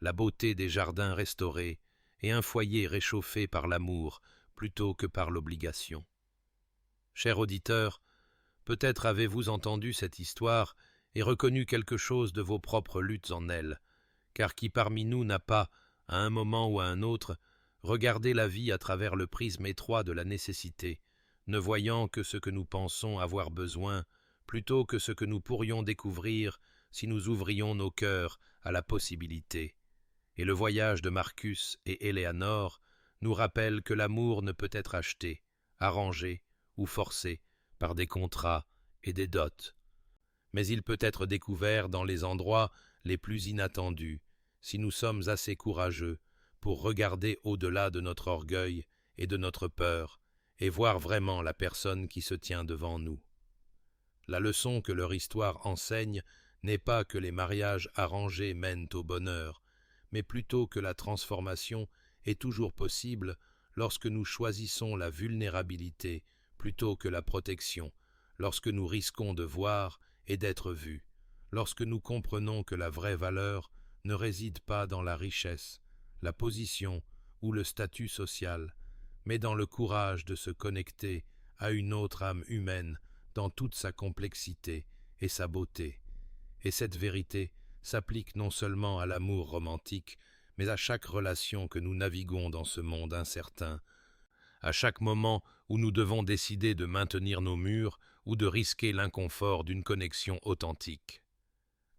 la beauté des jardins restaurés et un foyer réchauffé par l'amour plutôt que par l'obligation. Cher auditeur, peut-être avez-vous entendu cette histoire et reconnu quelque chose de vos propres luttes en elle, car qui parmi nous n'a pas, à un moment ou à un autre, regardé la vie à travers le prisme étroit de la nécessité, ne voyant que ce que nous pensons avoir besoin, plutôt que ce que nous pourrions découvrir si nous ouvrions nos cœurs à la possibilité. Et le voyage de Marcus et Éléanore nous rappelle que l'amour ne peut être acheté, arrangé ou forcé par des contrats et des dots. Mais il peut être découvert dans les endroits les plus inattendus, si nous sommes assez courageux pour regarder au-delà de notre orgueil et de notre peur, et voir vraiment la personne qui se tient devant nous. La leçon que leur histoire enseigne n'est pas que les mariages arrangés mènent au bonheur, mais plutôt que la transformation est toujours possible lorsque nous choisissons la vulnérabilité plutôt que la protection, lorsque nous risquons de voir et d'être vus, lorsque nous comprenons que la vraie valeur ne réside pas dans la richesse, la position ou le statut social, mais dans le courage de se connecter à une autre âme humaine dans toute sa complexité et sa beauté. Et cette vérité s'applique non seulement à l'amour romantique, mais à chaque relation que nous naviguons dans ce monde incertain, à chaque moment où nous devons décider de maintenir nos murs ou de risquer l'inconfort d'une connexion authentique.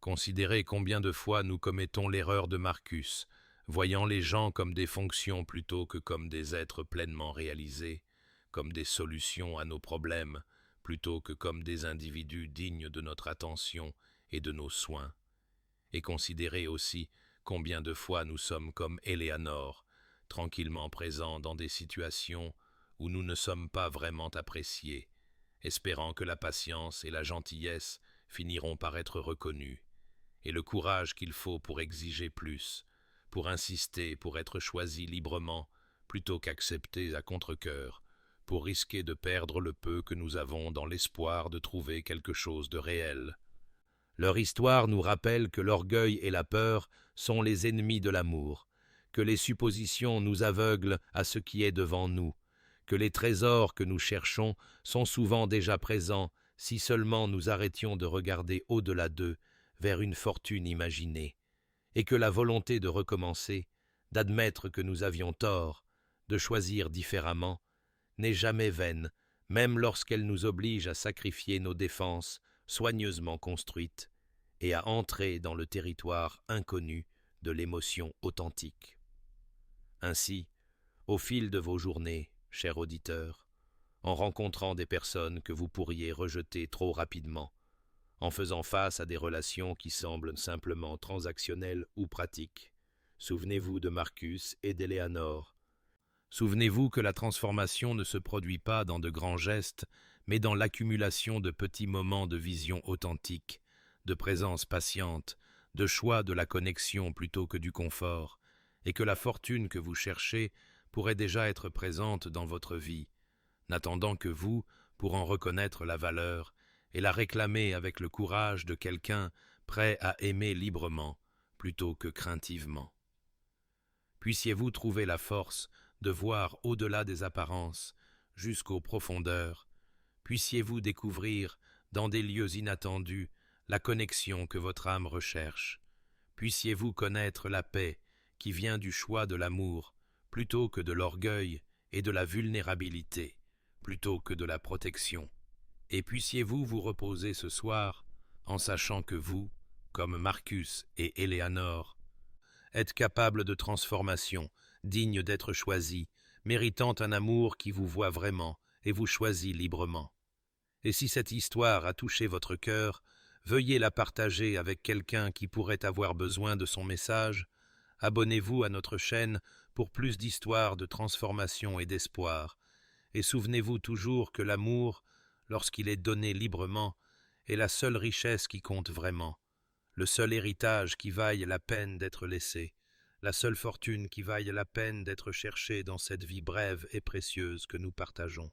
Considérez combien de fois nous commettons l'erreur de Marcus, voyant les gens comme des fonctions plutôt que comme des êtres pleinement réalisés, comme des solutions à nos problèmes, plutôt que comme des individus dignes de notre attention et de nos soins. Et considérez aussi combien de fois nous sommes comme Éléanore, tranquillement présents dans des situations où nous ne sommes pas vraiment appréciés, espérant que la patience et la gentillesse finiront par être reconnues, et le courage qu'il faut pour exiger plus, pour insister, pour être choisi librement, plutôt qu'accepter à contre-cœur, pour risquer de perdre le peu que nous avons dans l'espoir de trouver quelque chose de réel. Leur histoire nous rappelle que l'orgueil et la peur sont les ennemis de l'amour, que les suppositions nous aveuglent à ce qui est devant nous, que les trésors que nous cherchons sont souvent déjà présents si seulement nous arrêtions de regarder au-delà d'eux vers une fortune imaginée, et que la volonté de recommencer, d'admettre que nous avions tort, de choisir différemment, n'est jamais vaine, même lorsqu'elle nous oblige à sacrifier nos défenses soigneusement construites et à entrer dans le territoire inconnu de l'émotion authentique. Ainsi, au fil de vos journées, cher auditeur, en rencontrant des personnes que vous pourriez rejeter trop rapidement, en faisant face à des relations qui semblent simplement transactionnelles ou pratiques, souvenez-vous de Marcus et d'Éléanore. Souvenez-vous que la transformation ne se produit pas dans de grands gestes, mais dans l'accumulation de petits moments de vision authentique, de présence patiente, de choix de la connexion plutôt que du confort, et que la fortune que vous cherchez pourrait déjà être présente dans votre vie, n'attendant que vous pour en reconnaître la valeur et la réclamer avec le courage de quelqu'un prêt à aimer librement plutôt que craintivement. Puissiez-vous trouver la force de voir au-delà des apparences, jusqu'aux profondeurs. Puissiez-vous découvrir, dans des lieux inattendus, la connexion que votre âme recherche. Puissiez-vous connaître la paix qui vient du choix de l'amour, plutôt que de l'orgueil et de la vulnérabilité, plutôt que de la protection. Et puissiez-vous vous reposer ce soir, en sachant que vous, comme Marcus et Éléanore, êtes capable de transformation, digne d'être choisi, méritant un amour qui vous voit vraiment et vous choisit librement. Et si cette histoire a touché votre cœur, veuillez la partager avec quelqu'un qui pourrait avoir besoin de son message. Abonnez-vous à notre chaîne pour plus d'histoires de transformation et d'espoir. Et souvenez-vous toujours que l'amour, lorsqu'il est donné librement, est la seule richesse qui compte vraiment, le seul héritage qui vaille la peine d'être laissé, la seule fortune qui vaille la peine d'être cherchée dans cette vie brève et précieuse que nous partageons.